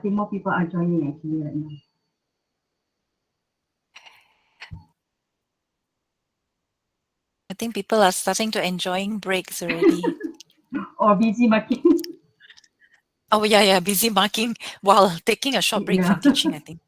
think more people are joining actually right now. I think people are starting to enjoying breaks already. Or busy marking. Oh yeah, busy marking while taking a short break Yeah. from teaching, I think.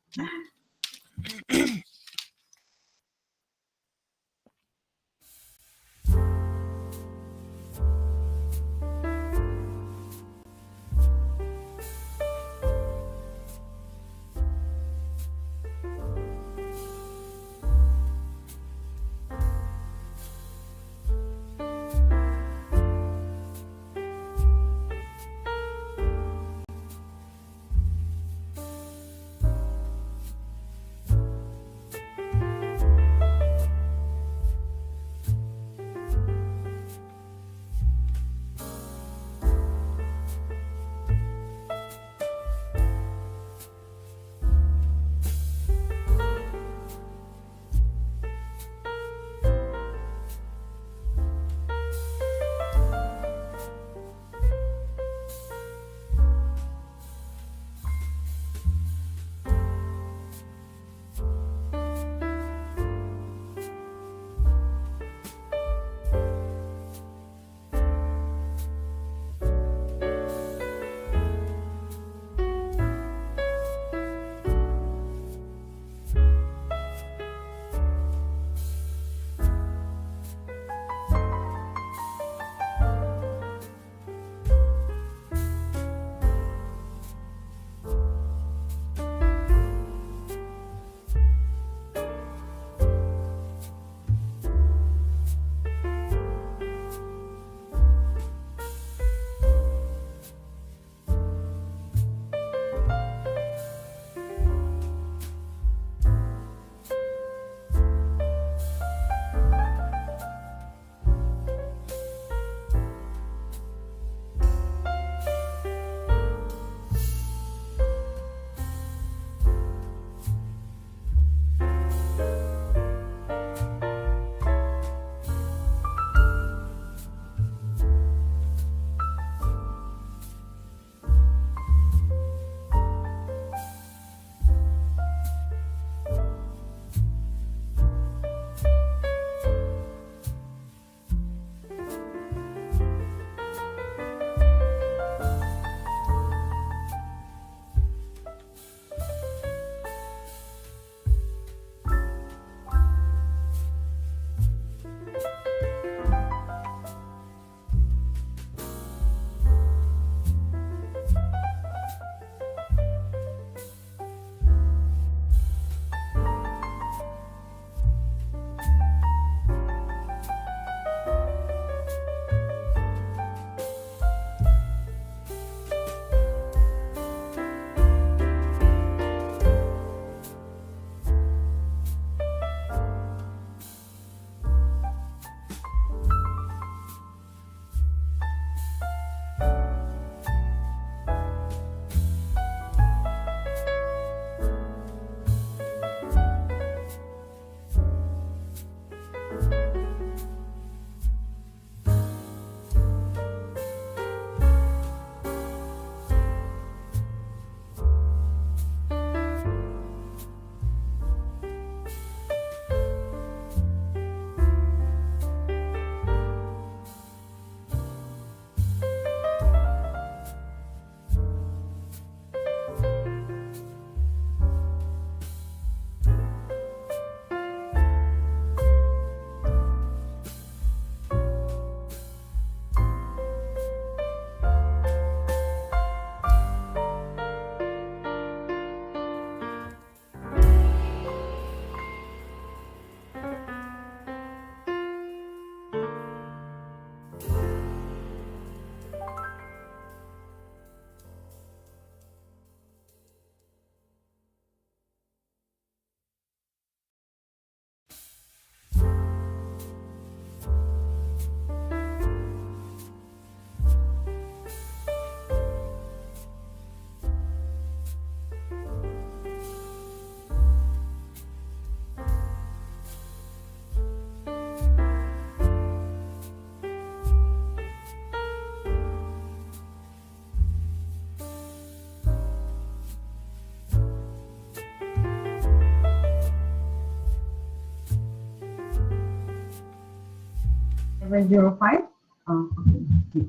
705. Okay.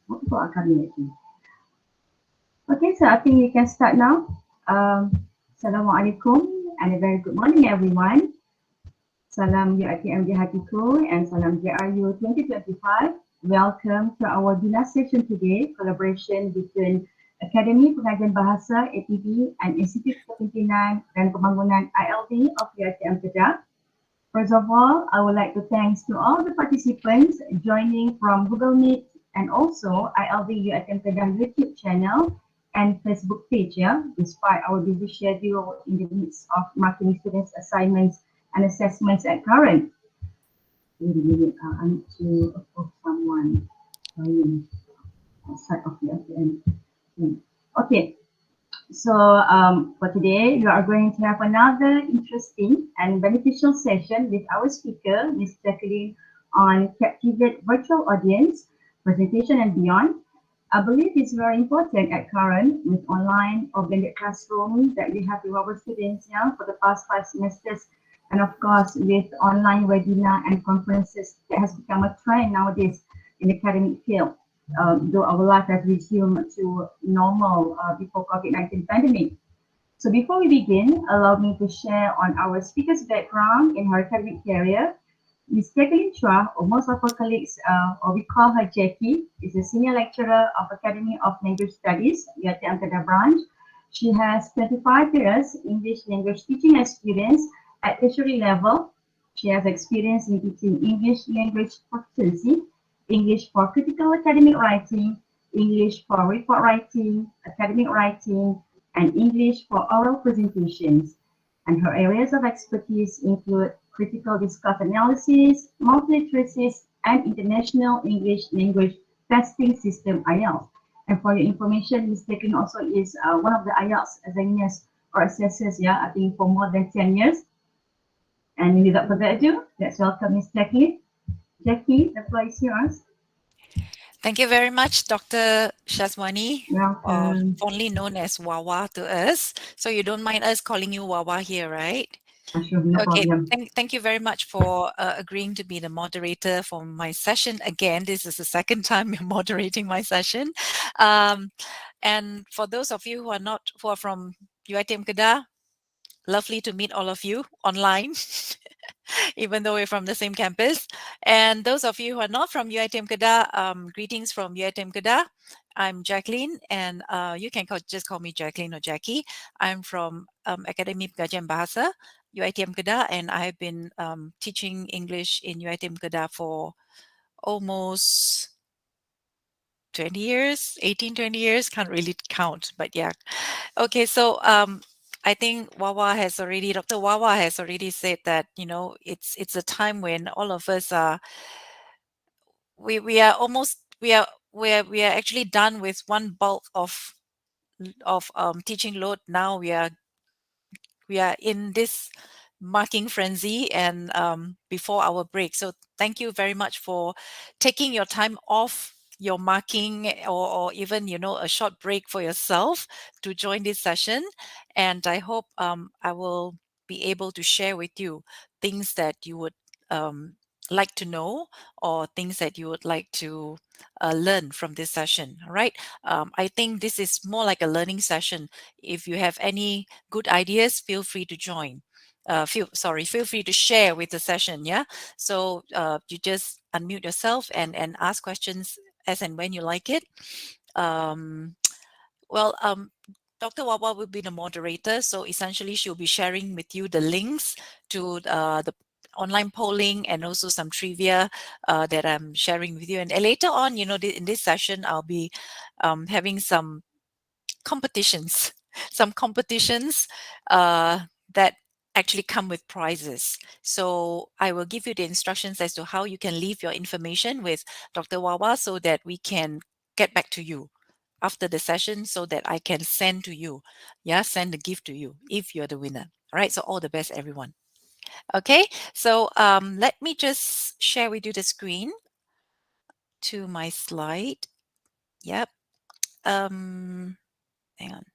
What Akademi actually? Okay, so I think we can start now. Assalamualaikum and a very good morning, everyone. Salam UiTM Bahasa and Salam JRU 2025. Welcome to our webinar session today, collaboration between Akademi Pengajian Bahasa APB and Institut Kepimpinan Pembangunan ILD of UiTM Kedah. First of all, I would like to thanks to all the participants joining from Google Meet and also ILD UiTM Kedah YouTube channel and Facebook page, despite our busy schedule in the midst of marking students' assignments and assessments at current. Wait a minute, I need to approve someone outside of the UiTM. Okay. So for today, we are going to have another interesting and beneficial session with our speaker, Ms. Jacqueline, on Captivate virtual audience, presentation and beyond. I believe it's very important at current with online or blended classroom that we have with our students for the past 5 semesters. And of course, with online webinar and conferences that has become a trend nowadays in the academic field. Though our life has resumed to normal before COVID-19 pandemic. So before we begin, allow me to share on our speaker's background in her academic career. Ms. Jacqueline Chuah, or most of her colleagues, or we call her Jackie, is a senior lecturer of Academy of Language Studies, UiTM Kedah Branch. She has 25 years English language teaching experience at tertiary level. She has experience in teaching English language proficiency, English for critical academic writing, English for report writing, academic writing, and English for oral presentations. And her areas of expertise include critical discourse analysis, multiliteracies, and international English language testing system IELTS. And for your information, Ms. Jacqueline also is one of the IELTS examiners or assessors, I think for more than 10 years. And without further ado, let's welcome Ms. Jacqueline. Jackie, the floor is yours. Thank you very much, Dr. Syazwanie, Welcome. fondly known as Wawa to us. So you don't mind us calling you Wawa here, right? Sure, no Okay, problem. thank you very much for agreeing to be the moderator for my session. Again, this is the second time you're moderating my session. And for those of you who are from UiTM Kedah, lovely to meet all of you online. Even though we're from the same campus. And those of you who are not from UiTM Kedah, greetings from UiTM Kedah. I'm Jacqueline, and you can just call me Jacqueline or Jackie. I'm from Akademi Pengajian Bahasa, UiTM Kedah, and I've been teaching English in UiTM Kedah for almost 20 years, 18, 20 years, can't really count, but yeah. Okay, so I think Dr. Wawa has already said that, it's a time when all of us we are actually done with one bulk of teaching load. Now we are in this marking frenzy and before our break. So thank you very much for taking your time off your marking or even, a short break for yourself to join this session. And I hope I will be able to share with you things that you would like to know or things that you would like to learn from this session. All right. I think this is more like a learning session. If you have any good ideas, feel free to join. Feel free to share with the session. Yeah. So you just unmute yourself and ask questions as and when you like it. Dr. Wawa will be the moderator. So essentially, she'll be sharing with you the links to the online polling and also some trivia that I'm sharing with you. And later on, in this session, I'll be having some competitions, that actually come with prizes. So I will give you the instructions as to how you can leave your information with Dr. Wawa so that we can get back to you after the session so that I can send to you. Yeah, send the gift to you if you're the winner. All right, so all the best, everyone. Okay, so let me just share with you the screen to my slide. Yep. Hang on.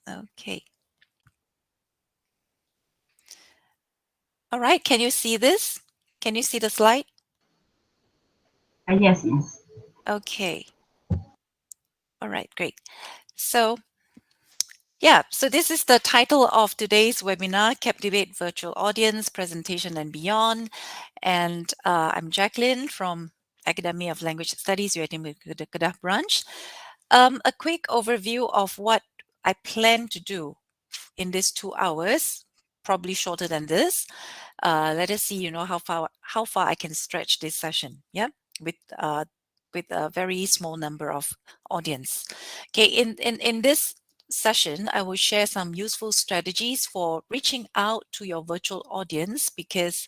Okay. All right, can you see this? Can you see the slide? Yes, yes. Okay. All right, great. So, yeah, so this is the title of today's webinar, Captivate Virtual Audience, Presentation and Beyond. And I'm Jacqueline from Academy of Language Studies, UiTM Kedah Branch. A quick overview of what I plan to do in these 2 hours, probably shorter than this. Let us see, how far I can stretch this session. Yeah, with a very small number of audience. Okay, in this session, I will share some useful strategies for reaching out to your virtual audience, because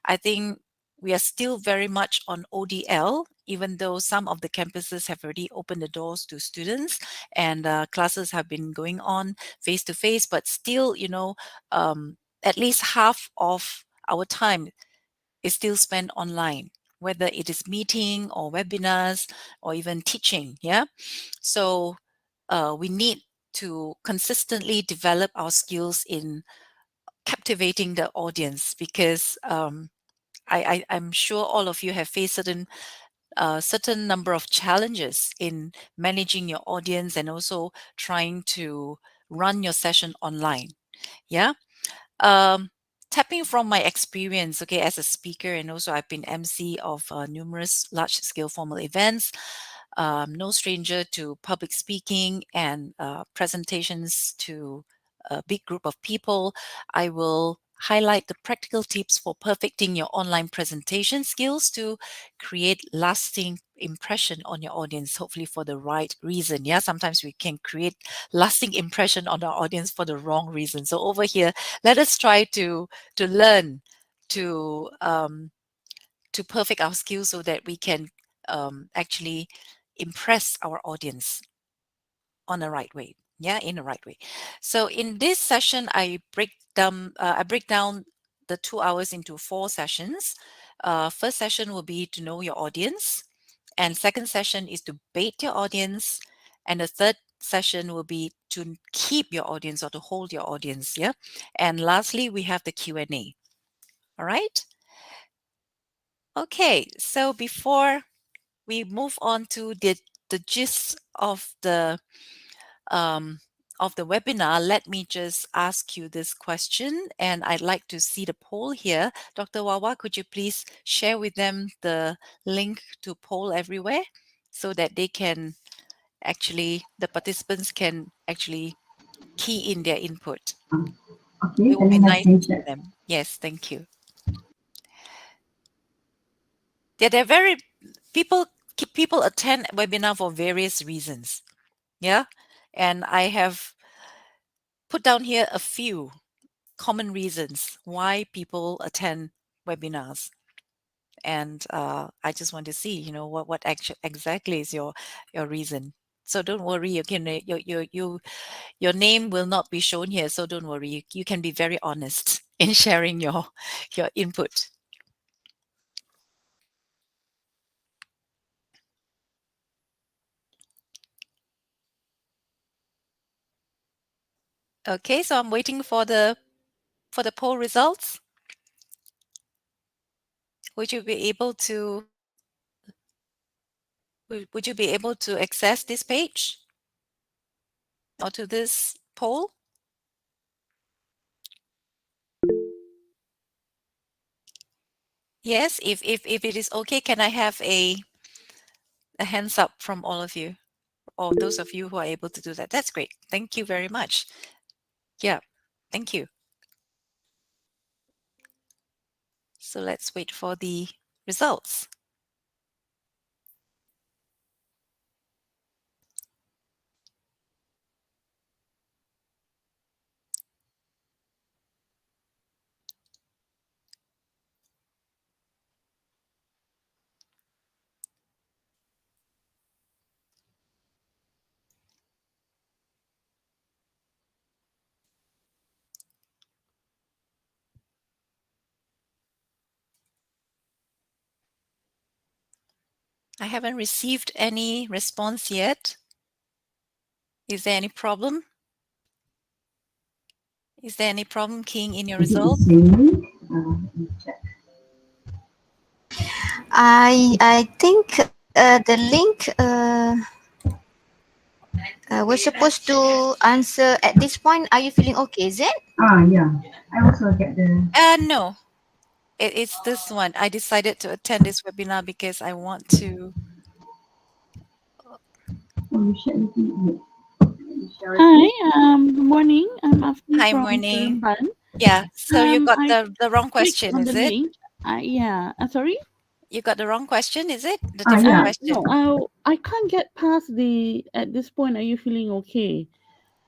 I think we are still very much on ODL, even though some of the campuses have already opened the doors to students and classes have been going on face to face, but still, at least half of our time is still spent online, whether it is meeting or webinars or even teaching. Yeah. So we need to consistently develop our skills in captivating the audience, because I'm sure all of you have faced certain number of challenges in managing your audience and also trying to run your session online. Yeah. Um, Tapping from my experience, okay, as a speaker, and also I've been MC of numerous large-scale formal events. No stranger to public speaking and presentations to a big group of people. I will highlight the practical tips for perfecting your online presentation skills to create lasting impression on your audience, hopefully for the right reason. Yeah, sometimes we can create lasting impression on our audience for the wrong reason. So over here, let us try to learn to perfect our skills so that we can actually impress our audience on the right way. Yeah, in the right way. So in this session, I break down the 2 hours into 4 sessions. First session will be to know your audience, and second session is to bait your audience, and the third session will be to keep your audience or to hold your audience. Yeah, and lastly, we have the Q&A. All right. Okay, so before we move on to the gist um, of the webinar, let me just ask you this question, and I'd like to see the poll here. Dr. Wawa, could you please share with them the link to poll everywhere so that they can the participants can actually key in their input. Okay, It will can be I have nice to see Vincent? them. Yes, thank you. Yeah, they're very people attend webinar for various reasons. Yeah, and I have put down here a few common reasons why people attend webinars, and I just want to see, what exactly is your reason. So don't worry, your name will not be shown here, so don't worry. You can be very honest in sharing your input. Okay, so I'm waiting for the poll results. Would you be able to access this page or to this poll? Yes, if it is okay, can I have a hands up from all of you, or those of you who are able to do that? That's great. Thank you very much. Yeah, thank you. So let's wait for the results. I haven't received any response yet. Is there any problem? Is there any problem keying in your Is it the result? same link? Let me check. I think the link we're supposed to answer at this point. Are you feeling okay? Is it? Yeah. I also get the. No, it's this one. I decided to attend this webinar because I want to. Oh, you shared with me. Hi, good morning. I'm Afni Hi, from morning. Seremban. Yeah, so you got I the wrong clicked question, on the is it? link. Yeah, sorry. You got the wrong question, is it? The different Yeah. question. No, I can't get past the at this point. Are you feeling okay?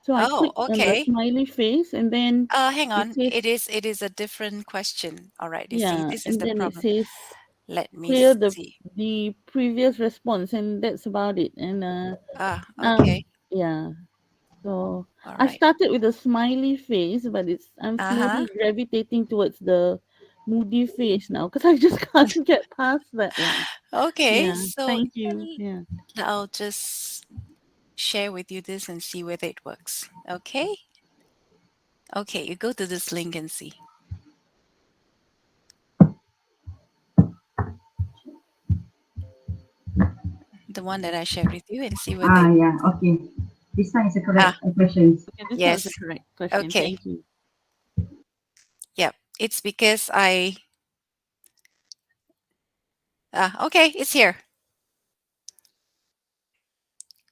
So I Oh, clicked on the okay. smiley face, and then Hang it on. says, It is a different question. All right, you see, yeah, this is and the then it problem. says Let me clear see. the previous response, and that's about it. And Okay. yeah. So All I right. started with a smiley face, but I'm Uh-huh. slowly gravitating towards the moody face now because I just can't get past that one. Okay, Yeah, so thank you. Yeah. I'll just share with you this and see whether it works. Okay? Okay, you go to this link and see. The one that I shared with you and see whether Yeah. Okay. This one is the correct ah, questions. Okay, this was the yes. correct question. Okay. Thank you. Yep. It's because okay, it's here.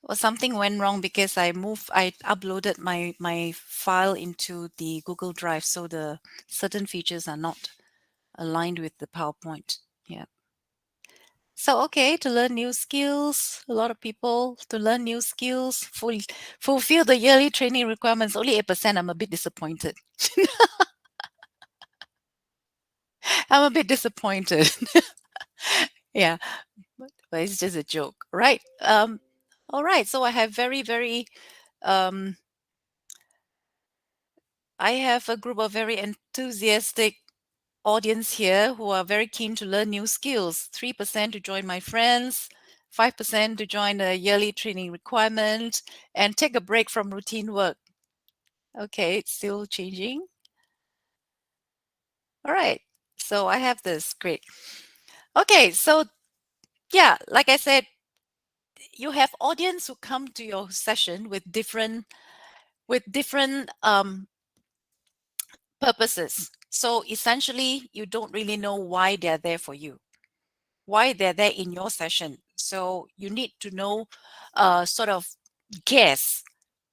Well, something went wrong because I uploaded my file into the Google Drive, so the certain features are not aligned with the PowerPoint. Yeah. So, okay, to learn new skills, a lot of people to learn new skills, fulfill the yearly training requirements, only 8%. I'm a bit disappointed. I'm a bit disappointed. Yeah, but it's just a joke, right? All right. So I have I have a group of very enthusiastic audience here who are very keen to learn new skills. 3% to join my friends, 5% to join the yearly training requirement, and take a break from routine work. Okay, it's still changing. All right, so I have this. Great. Okay, so yeah, like I said, you have audience who come to your session with different purposes. So essentially, you don't really know why they're there for you, why they're there in your session. So you need to know, sort of guess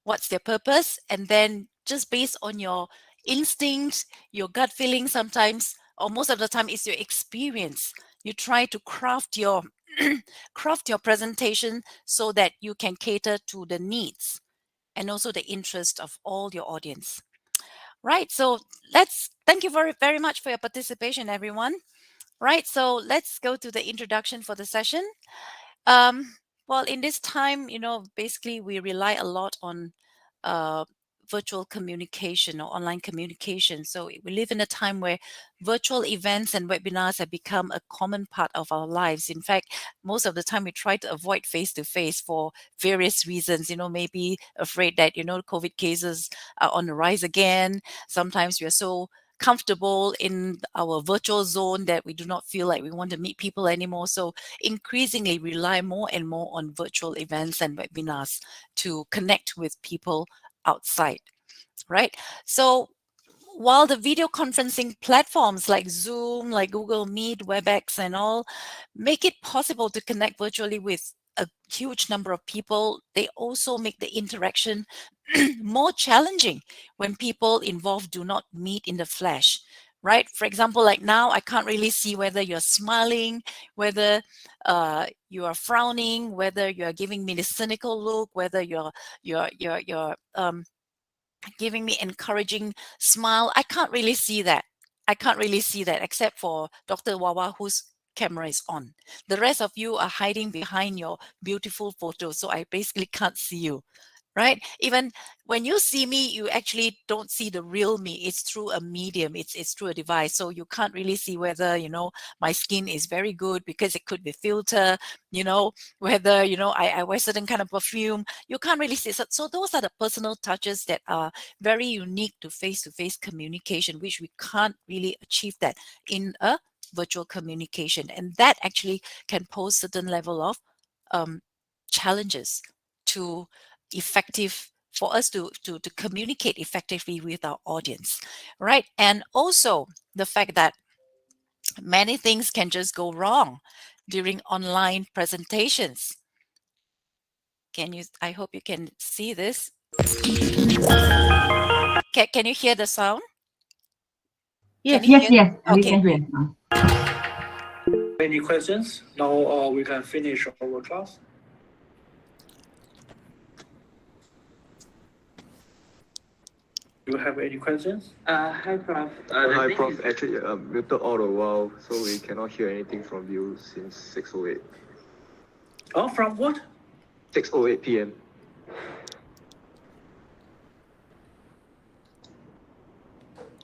what's their purpose, and then just based on your instinct, your gut feeling, sometimes or most of the time it's your experience, you try to craft your craft your presentation so that you can cater to the needs and also the interest of all your audience. Right, so let's thank you very very much for your participation, everyone. Right, so let's go to the introduction for the session. um, well, in this time, basically we rely a lot on uh, virtual communication or online communication. So we live in a time where virtual events and webinars have become a common part of our lives. In fact, most of the time we try to avoid face-to-face for various reasons. Maybe afraid that, COVID cases are on the rise again. Sometimes we are so comfortable in our virtual zone that we do not feel like we want to meet people anymore. So increasingly rely more and more on virtual events and webinars to connect with people outside, right? So while the video conferencing platforms like Zoom, like Google Meet, WebEx, and all make it possible to connect virtually with a huge number of people, they also make the interaction more challenging when people involved do not meet in the flesh, right? For example, like now, I can't really see whether you're smiling, whether you are frowning, whether you're giving me the cynical look, whether you're giving me encouraging smile. I can't really see that. I can't really see that except for Dr. Wawa, whose camera is on. The rest of you are hiding behind your beautiful photos, so I basically can't see you, right? Even when you see me, you actually don't see the real me. It's through a medium. It's through a device. So you can't really see whether, my skin is very good because it could be filter, whether, I wear certain kind of perfume. You can't really see. So those are the personal touches that are very unique to face-to-face communication, which we can't really achieve that in a virtual communication, and that actually can pose certain level of challenges to for us to communicate effectively with our audience, right? And also the fact that many things can just go wrong during online presentations. I hope you can see this. Can you hear the sound? Yes. Yes, we Okay, can hear. Any questions? Now we can finish our class. Do you have any questions? Hi, Prof. Hi, Prof. Actually, muted all the while, so we cannot hear anything from you since 6:08. Oh, from what? 6:08 p.m.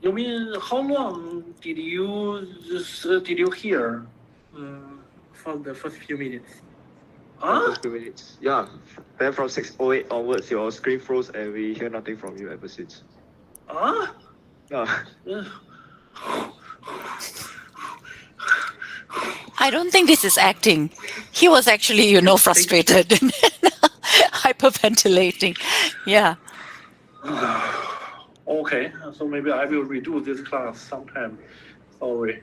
You mean how long did you hear? For the first few minutes. Huh? First few minutes. Yeah. Then from 6:08 onwards, your screen froze and we hear nothing from you ever since. Huh? Yeah. I don't think this is acting. He was actually, frustrated and hyperventilating. Yeah. Okay, so maybe I will redo this class sometime. Sorry.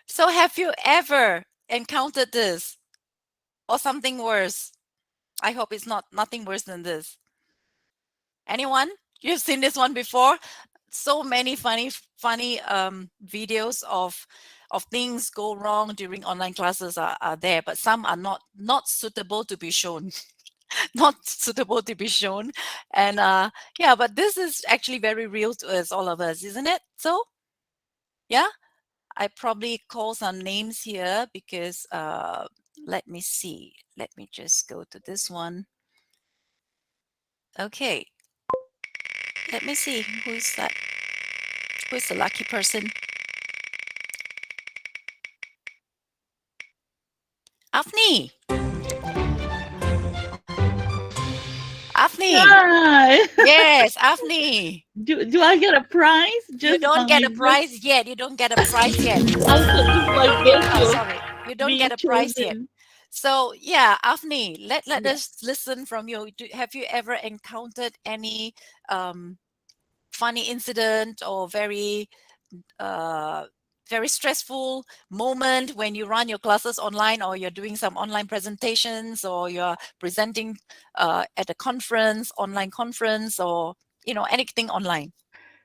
So have you ever encountered this or something worse? I hope it's nothing worse than this. Anyone? You've seen this one before? So many funny videos of things go wrong during online classes are there, but some are not suitable to be shown. Not suitable to be shown. And yeah, but this is actually very real to us, all of us, isn't it? So yeah, I probably call some names here because let me see. Let me just go to this one. Okay. Let me see. Who's that? Who's the lucky person? Afni. Afni. Hi. Yes, Afni. Do I get a prize? You don't get a prize yet. You don't get a prize yet. Oh, sorry. You don't get a prize yet. So yeah, Afni, let us listen from you. Have you ever encountered any funny incident or very stressful moment when you run your classes online, or you're doing some online presentations, or you're presenting at a conference, online conference, or anything online?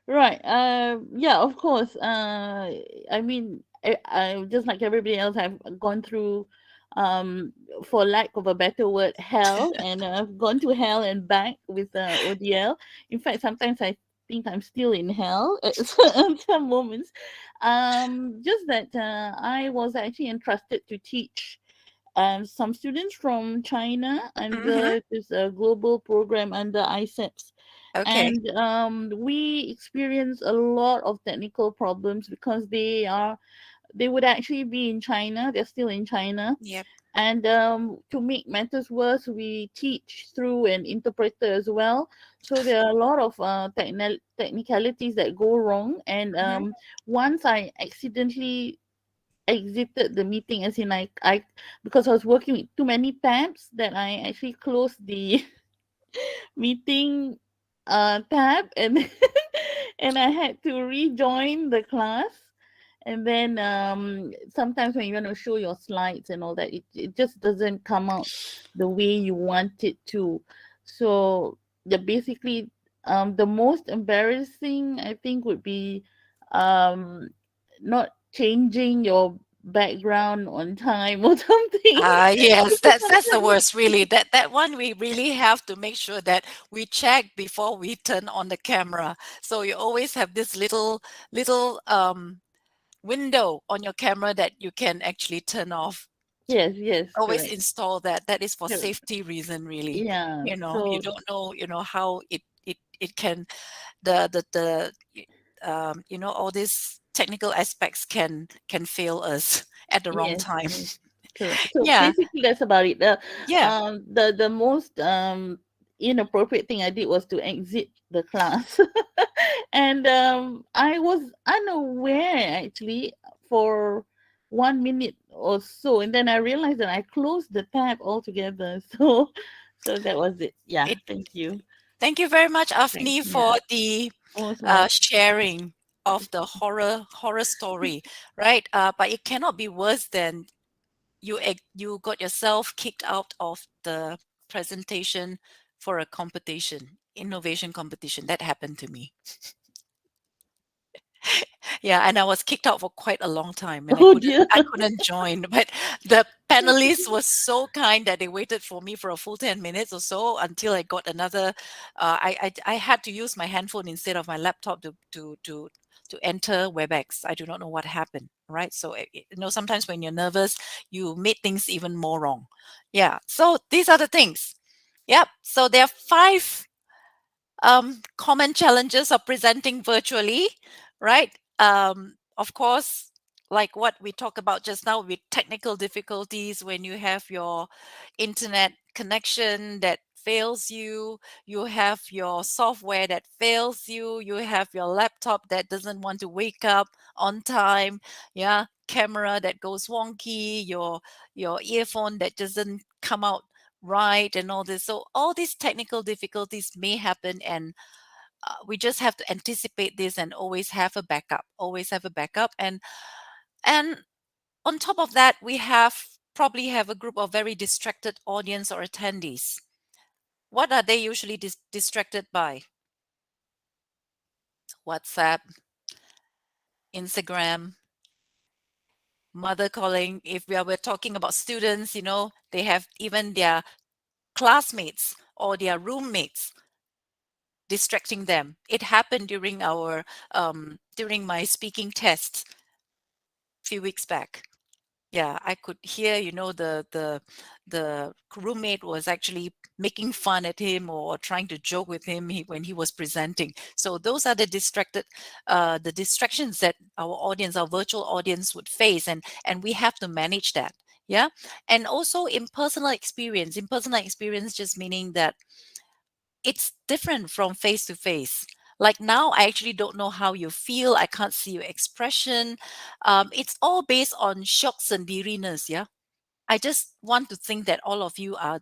Right. Yeah, of course. I mean, I just like everybody else, I've gone through, for lack of a better word, hell, and I've gone to hell and back with ODL. In fact, sometimes I think I'm still in hell at some moments. Just that I was actually entrusted to teach some students from China under this global program under ICEPS. Okay. And we experience a lot of technical problems because they would actually be in China. They're still in China. Yep. And to make matters worse, we teach through an interpreter as well. So there are a lot of technicalities that go wrong. And once I accidentally exited the meeting, as in I because I was working with too many tabs, that I actually closed the meeting tab, and and I had to rejoin the class. And then sometimes when you want to show your slides and all that, it just doesn't come out the way you want it to. So basically the most embarrassing, I think, would be not changing your background on time or something. Yes, that's the worst, really. That one we really have to make sure that we check before we turn on the camera. So you always have this little window on your camera that you can actually turn off. Yes, Always correct. install that. That is for Correct. safety reason, really. Yeah. You So don't know, how it can all these technical aspects can fail us at the wrong yes, time. yes, correct. So Yeah. basically that's about it. Yeah. The most inappropriate thing I did was to exit the class. And I was unaware actually for 1 minute or so, and then I realized that I closed the tab altogether. So that was it. Yeah, thank you. Thank you very much, Afni, Thanks, for the Most welcome. sharing of the horror story, right? But it cannot be worse than you got yourself kicked out of the presentation for a competition, innovation competition. That happened to me. Yeah, and I was kicked out for quite a long time, and Oh dear. I couldn't join. But the panelists was so kind that they waited for me for a full 10 minutes or so until I got another. I had to use my handphone instead of my laptop to enter WebEx. I do not know what happened. Right, so sometimes when you're nervous, you make things even more wrong. Yeah, so these are the things. Yep. So there are 5 common challenges of presenting virtually, right? Of course, like what we talked about just now with technical difficulties, when you have your internet connection that fails you, you have your software that fails you, you have your laptop that doesn't want to wake up on time, yeah, camera that goes wonky, your earphone that doesn't come out right, and all this. So all these technical difficulties may happen, and we just have to anticipate this and always have a backup. And on top of that, we probably have a group of very distracted audience or attendees. What are they usually distracted by? WhatsApp, Instagram, mother calling. If we're talking about students, they have even their classmates or their roommates distracting them. It happened during during my speaking test a few weeks back. Yeah, I could hear, the roommate was actually making fun at him or trying to joke with him when he was presenting. So those are the distractions that our virtual audience would face, and we have to manage that. Yeah, and also impersonal experience just meaning that it's different from face to face. Like now, I actually don't know how you feel. I can't see your expression. It's all based on shock sendiriness. Yeah, I just want to think that all of you are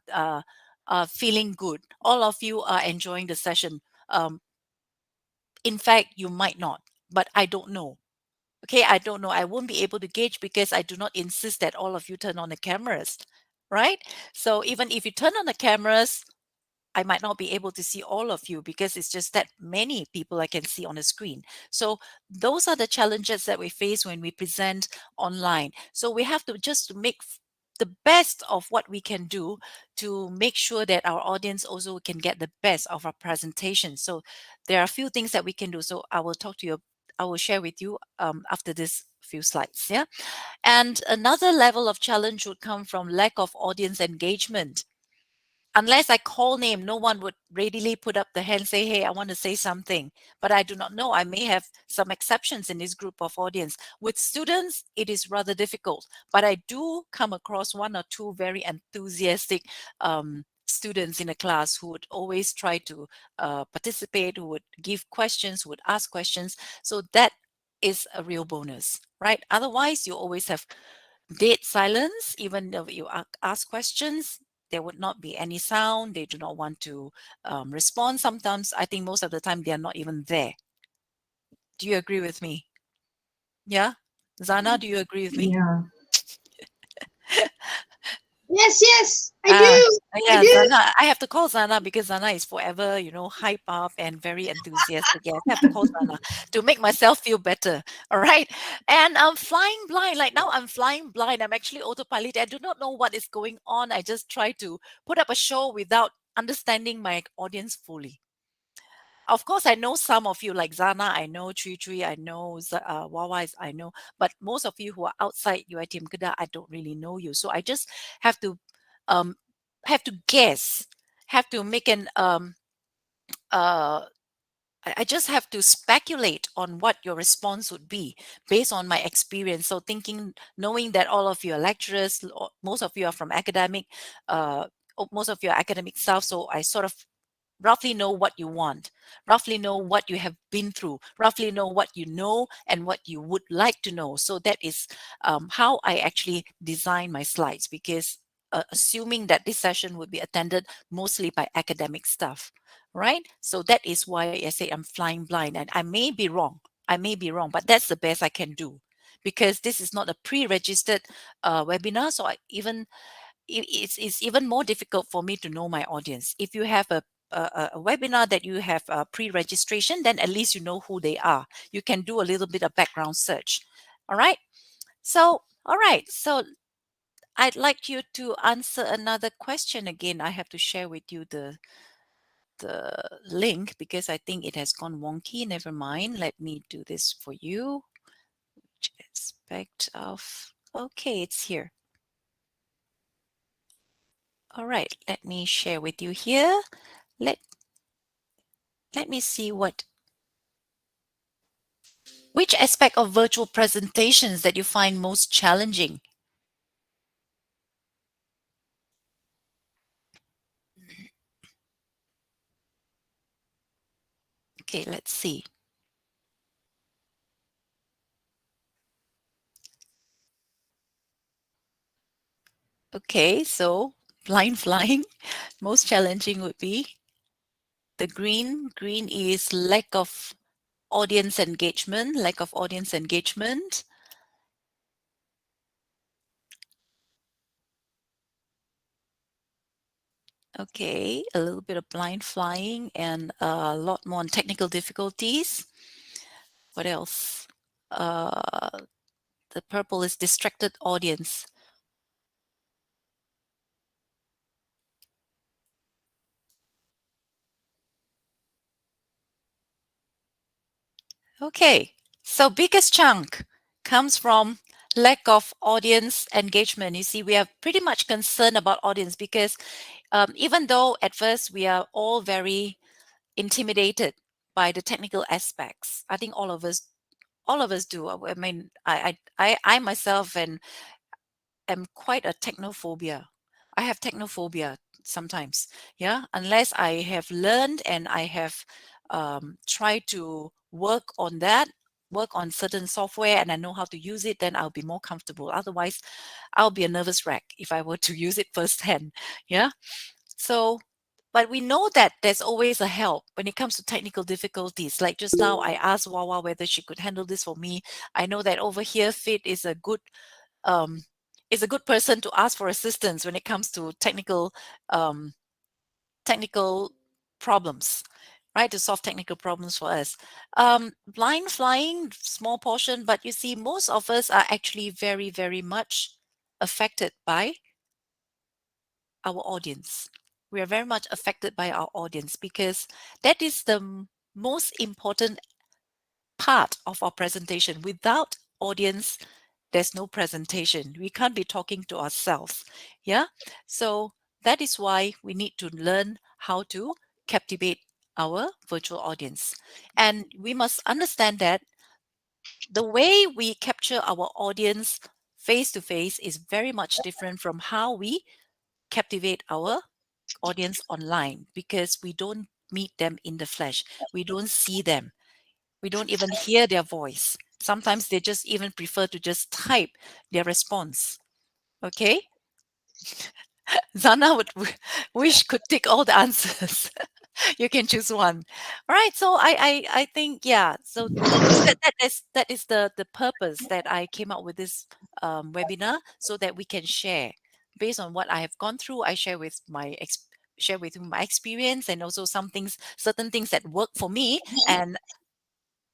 feeling good. All of you are enjoying the session. In fact, you might not, but I don't know. Okay, I don't know. I won't be able to gauge because I do not insist that all of you turn on the cameras, right? So even if you turn on the cameras, I might not be able to see all of you because it's just that many people I can see on the screen. So those are the challenges that we face when we present online. So we have to just make the best of what we can do to make sure that our audience also can get the best of our presentation. So there are a few things that we can do. So I will share with you after this few slides. Yeah. And another level of challenge would come from lack of audience engagement. Unless I call name, no one would readily put up the hand, say, hey, I want to say something. But I do not know. I may have some exceptions in this group of audience. With students, it is rather difficult. But I do come across 1 or 2 very enthusiastic students in a class who would always try to participate, who would give questions, who would ask questions. So that is a real bonus, right? Otherwise, you always have dead silence. Even though you ask questions, there would not be any sound. They do not want to respond. Sometimes, I think most of the time, they are not even there. Do you agree with me? Yeah? Zana, do you agree with me? Yeah. Yes, I do. Yeah, I do. Zana, I have to call Zana because Zana is forever, hype up and very enthusiastic. Yes, I have to call Zana to make myself feel better. All right. And I'm flying blind. Like now I'm flying blind. I'm actually autopilot. I do not know what is going on. I just try to put up a show without understanding my audience fully. Of course, I know some of you like Zana, I know Chui, I know Wawa, I know, but most of you who are outside UiTM Kedah, I don't really know you. So I just have to guess, have to make an I just have to speculate on what your response would be based on my experience. So knowing that all of you are lecturers, most of you are from most of you are academic staff. So I sort of roughly know what you want, roughly know what you have been through, roughly know what you know and what you would like to know. So that is how I actually design my slides, because assuming that this session would be attended mostly by academic staff, right? So that is why I say I'm flying blind, and I may be wrong. I may be wrong, but that's the best I can do, because this is not a pre-registered webinar. So it's even more difficult for me to know my audience. If you have a webinar that you have pre-registration, then at least you know who they are. You can do a little bit of background search. All right. So, all right. So I'd like you to answer another question again. I have to share with you the link because I think it has gone wonky. Never mind. Let me do this for you. Which aspect of, okay, it's here. All right, let me share with you here. Let me see which aspect of virtual presentations that you find most challenging? Okay, let's see. Okay, so blind flying, most challenging would be the green. Green is lack of audience engagement, lack of audience engagement. Okay, a little bit of blind flying and a lot more on technical difficulties. What else? The purple is distracted audience. Okay, so biggest chunk comes from lack of audience engagement. You see, we are pretty much concerned about audience because even though at first we are all very intimidated by the technical aspects, I think all of us do. I mean, I myself am quite a technophobia. I have technophobia sometimes. Yeah, unless I have learned and I have tried to work on that, work on certain software, and I know how to use it, then I'll be more comfortable. Otherwise, I'll be a nervous wreck if I were to use it firsthand. Yeah. So, but we know that there's always a help when it comes to technical difficulties. Like just now, I asked Wawa whether she could handle this for me. I know that over here, Fit um, is a good person to ask for assistance when it comes to technical problems, right? To solve technical problems for us. Blind flying, small portion, but you see, most of us are actually very, very much affected by our audience. We are very much affected by our audience because that is the most important part of our presentation. Without audience, there's no presentation. We can't be talking to ourselves. Yeah. So that is why we need to learn how to captivate our virtual audience. And we must understand that the way we capture our audience face to face is very much different from how we captivate our audience online, because we don't meet them in the flesh. We don't see them. We don't even hear their voice. Sometimes they just even prefer to just type their response. Okay. Zana would wish could take all the answers. You can choose one. All right. So I think, yeah. So that is the purpose that I came up with this webinar, so that we can share based on what I have gone through. I share with share with you my experience, and also certain things that work for me. And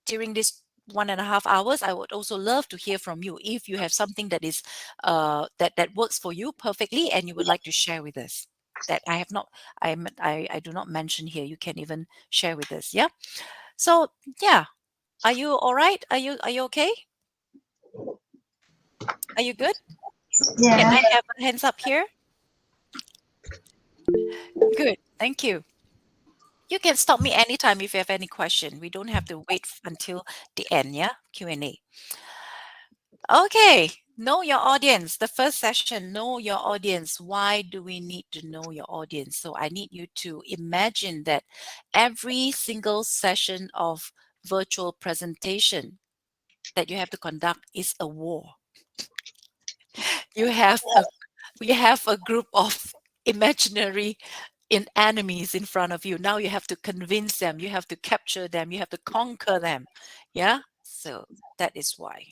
during this 1.5 hours, I would also love to hear from you. If you have something that is that works for you perfectly and you would like to share with us, that I have not, I do not mention here, you can even share with us. Yeah. So yeah, are you all right? Are you okay? Are you good? Can Yeah. I have a hands up here? Good. Thank you. You can stop me anytime if you have any question. We don't have to wait until the end. Yeah. Q&A. Okay. Know your audience. The first session, know your audience. Why do we need to know your audience? So I need you to imagine that every single session of virtual presentation that you have to conduct is a war. We have a group of imaginary enemies in front of you. Now you have to convince them, you have to capture them, you have to conquer them. Yeah. So that is why,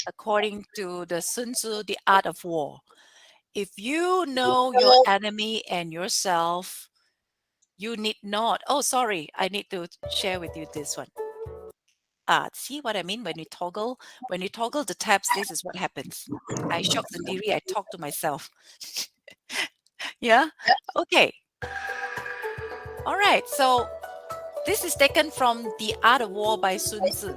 according to the Sun Tzu, The Art of War, if you know your enemy and yourself, you need not. Oh, sorry, I need to share with you this one. See what I mean? When you toggle the tabs, this is what happens. I shock sendiri, I talk to myself. Yeah. Okay. All right. So this is taken from The Art of War by Sun Tzu.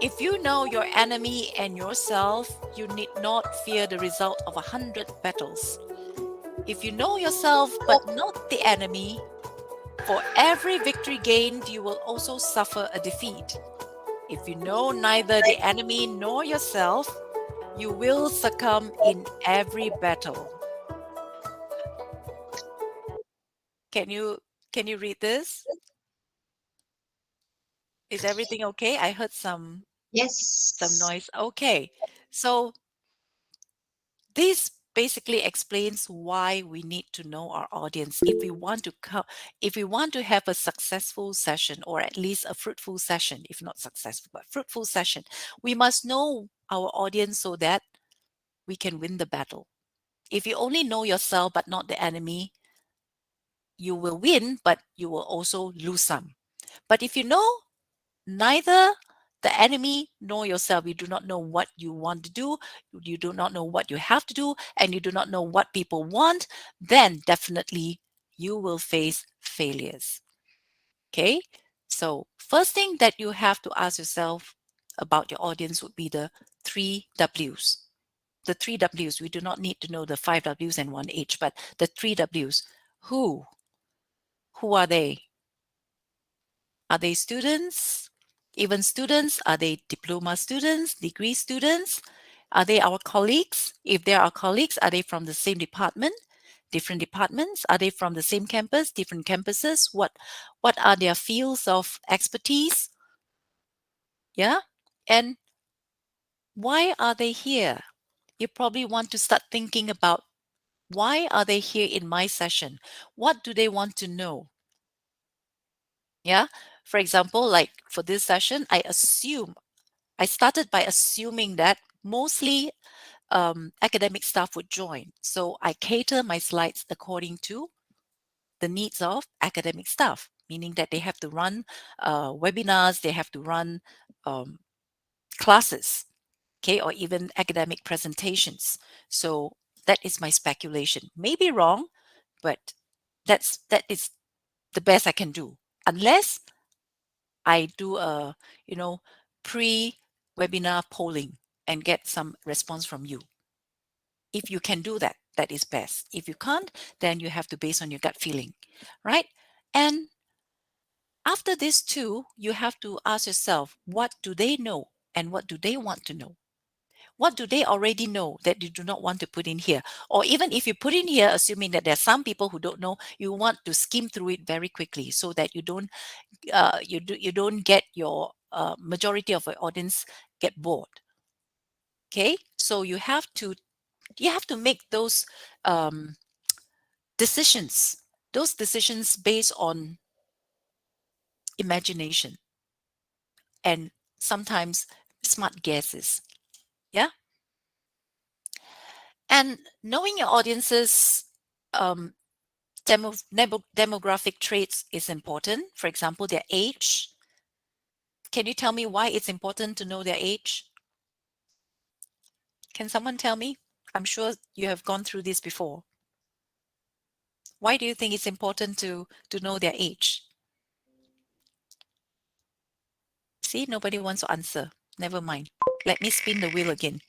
If you know your enemy and yourself, you need not fear the result of 100 battles. If you know yourself but not the enemy, for every victory gained, you will also suffer a defeat. If you know neither the enemy nor yourself, you will succumb in every battle. Can you read this? Is everything okay? I heard some Yes. noise. Okay. So this basically explains why we need to know our audience if we want to have a successful session, or at least a fruitful session. If not successful, but fruitful session, we must know our audience so that we can win the battle. If you only know yourself but not the enemy, you will win, but you will also lose some. But if you know neither the enemy nor yourself, you do not know what you want to do, you do not know what you have to do, and you do not know what people want, then definitely you will face failures. Okay? So first thing that you have to ask yourself about your audience would be the 3 W's. The 3 W's. We do not need to know the 5 W's and 1 H, but the 3 W's. Who? Who are they? Are they students? Even students? Are they diploma students, degree students? Are they our colleagues? If they are our colleagues, are they from the same department, different departments? Are they from the same campus, different campuses? What are their fields of expertise? Yeah. And why are they here? You probably want to start thinking about, why are they here in my session? What do they want to know? Yeah. For example, like for this session, I started by assuming that mostly academic staff would join. So I cater my slides according to the needs of academic staff, meaning that they have to run webinars, they have to run classes, okay, or even academic presentations. So that is my speculation. Maybe wrong, but that is the best I can do, unless I do a pre-webinar polling and get some response from you. If you can do that, that is best. If you can't, then you have to base on your gut feeling, right? And after this too, you have to ask yourself, what do they know and what do they want to know? What do they already know that you do not want to put in here? Or even if you put in here, assuming that there are some people who don't know, you want to skim through it very quickly so that you don't get your majority of your audience get bored. Okay, so you have to make those decisions based on imagination and sometimes smart guesses. Yeah. And knowing your audience's demographic traits is important. For example, their age. Can you tell me why it's important to know their age? Can someone tell me? I'm sure you have gone through this before. Why do you think it's important to know their age? See, nobody wants to answer. Never mind. Let me spin the wheel again.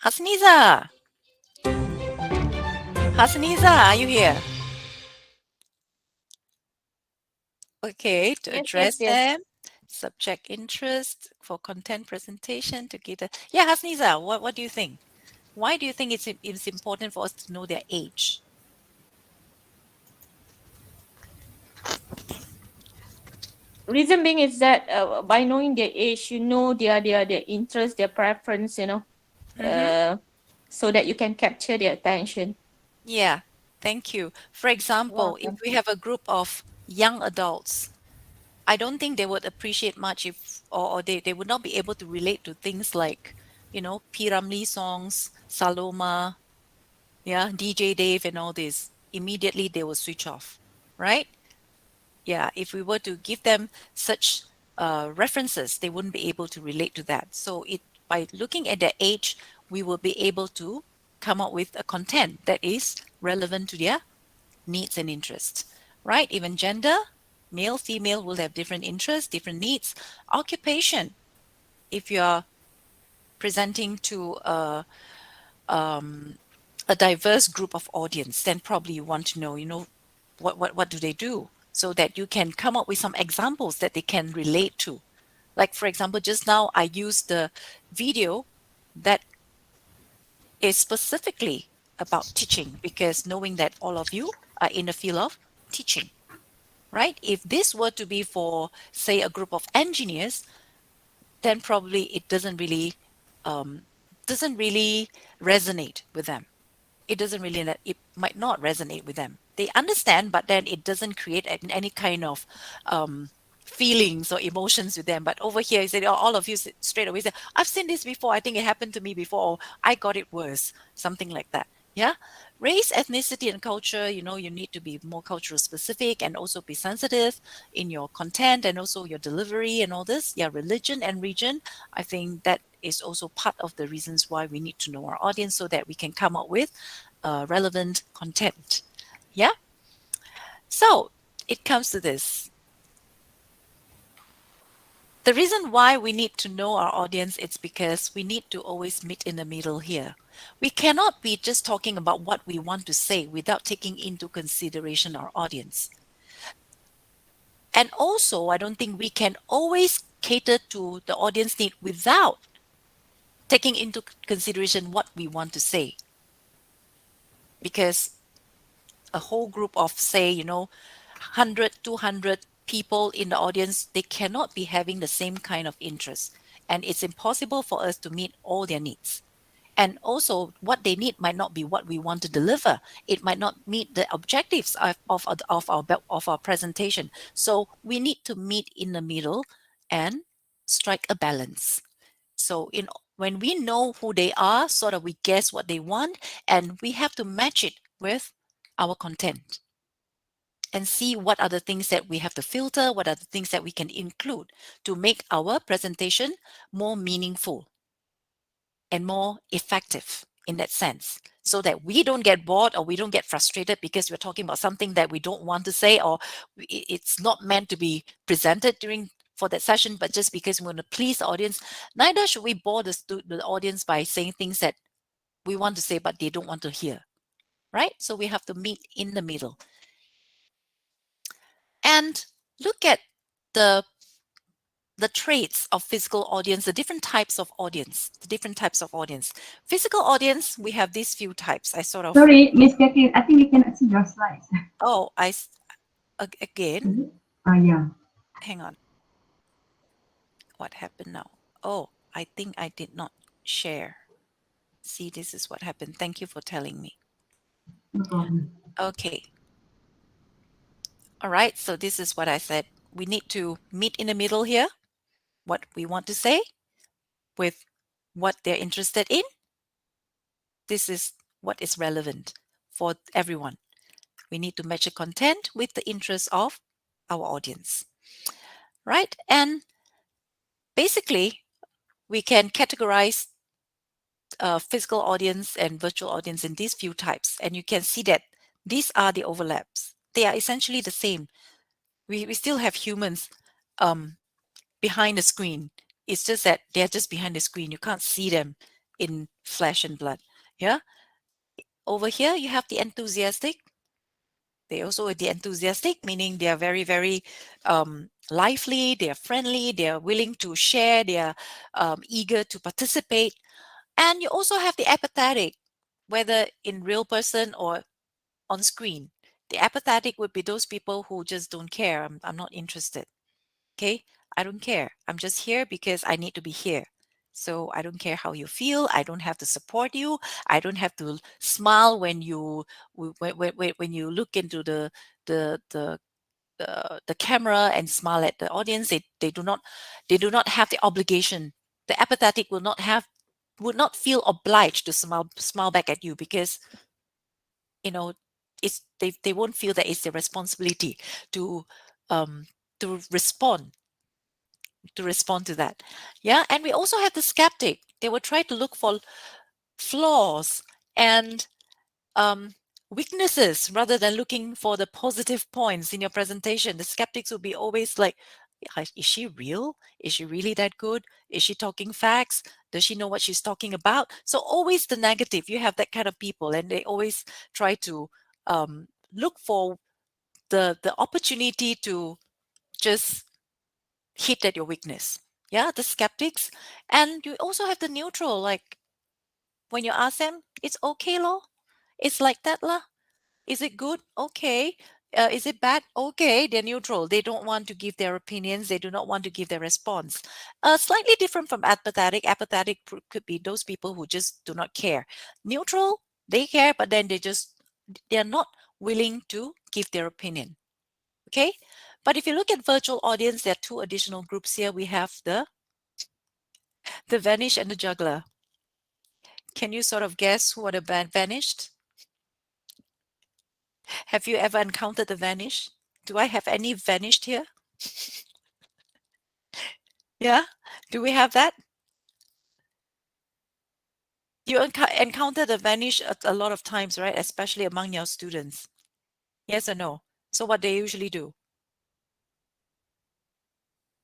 Hasniza! Hasniza, are you here? Okay, to Yes, address yes, yes. them, subject interest for content presentation to get a... Yeah, Hasniza, what do you think? Why do you think it's important for us to know their age? Reason being is that by knowing their age, you know their interest, their preference, you know, so that you can capture their attention. Yeah, thank you. For example, if we have a group of young adults, I don't think they would appreciate much if, or they would not be able to relate to things like, you know, P. Ramlee songs, Saloma, yeah, DJ Dave and all this. Immediately they will switch off, right? Yeah, if we were to give them such references, they wouldn't be able to relate to that. So by looking at their age, we will be able to come up with a content that is relevant to their needs and interests, right? Even gender, male, female will have different interests, different needs. Occupation, if you're presenting to a diverse group of audience, then probably you want to know, you know, what do they do, so that you can come up with some examples that they can relate to. Like, for example, just now I used the video that is specifically about teaching, because knowing that all of you are in the field of teaching, right? If this were to be for, say, a group of engineers, then probably it doesn't really resonate with them. It doesn't really, it might not resonate with them. They understand, but then it doesn't create any kind of feelings or emotions with them. But over here, you said, all of you straight away say, I've seen this before. I think it happened to me before. Or I got it worse. Something like that. Yeah. Race, ethnicity, and culture, you know, you need to be more cultural specific and also be sensitive in your content and also your delivery and all this. Yeah. Religion and region. I think that is also part of the reasons why we need to know our audience, so that we can come up with relevant content. Yeah. So it comes to this. The reason why we need to know our audience is because we need to always meet in the middle here. We cannot be just talking about what we want to say without taking into consideration our audience. And also, I don't think we can always cater to the audience need without taking into consideration what we want to say. Because a whole group of, say, 100, 200 people in the audience, they cannot be having the same kind of interest. And it's impossible for us to meet all their needs. And also, what they need might not be what we want to deliver. It might not meet the objectives of our presentation. So we need to meet in the middle and strike a balance. So when we know who they are, sort of we guess what they want, and we have to match it with our content and see what are the things that we have to filter, what are the things that we can include to make our presentation more meaningful and more effective in that sense, so that we don't get bored or we don't get frustrated because we're talking about something that we don't want to say, or it's not meant to be presented for that session, but just because we want to please the audience. Neither should we bore the audience by saying things that we want to say but they don't want to hear, right? So we have to meet in the middle and look at the traits of physical audience, the different types of audience, Physical audience, we have these few types. I sort of... Sorry, Miss Jacqueline, I think we cannot see your slides. Oh, again? Yeah. Hang on. What happened now? Oh, I think I did not share. See, this is what happened. Thank you for telling me. No problem. Okay. All right, so this is what I said. We need to meet in the middle here, what we want to say with what they're interested in. This is what is relevant for everyone. We need to match the content with the interests of our audience, right? And basically, we can categorize physical audience and virtual audience in these few types. And you can see that these are the overlaps. They are essentially the same. We still have humans behind the screen. It's just that they're just behind the screen. You can't see them in flesh and blood. Yeah. Over here, you have the enthusiastic. They also the enthusiastic, meaning they are very, very lively, they are friendly, they are willing to share, they are eager to participate. And you also have the apathetic, whether in real person or on screen. The apathetic would be those people who just don't care. I'm not interested. Okay, I don't care. I'm just here because I need to be here. So I don't care how you feel. I don't have to support you. I don't have to smile when you when you look into the the the camera and smile at the audience. They do not have the obligation. The apathetic would not feel obliged to smile back at you, because you know they won't feel that it's their responsibility to um to respond to that. Yeah. And we also have the skeptic. They will try to look for flaws and weaknesses rather than looking for the positive points in your presentation. The skeptics will be always like, is she real? Is she really that good? Is she talking facts? Does she know what she's talking about? So always the negative. You have that kind of people, and they always try to look for the opportunity to just hit at your weakness. Yeah, the skeptics. And you also have the neutral, like when you ask them, it's okay, lor. It's like that, lah. Is it good? Okay. Is it bad? Okay. They're neutral. They don't want to give their opinions. They do not want to give their response. Slightly different from apathetic. Apathetic could be those people who just do not care. Neutral, they care, but then they're not willing to give their opinion. Okay. But if you look at virtual audience, there are two additional groups here. We have the vanished and the juggler. Can you sort of guess who are the vanished? Have you ever encountered the vanished? Do I have any vanished here? Yeah? Do we have that? You encounter the vanished a lot of times, right? Especially among your students. Yes or no? So what they usually do?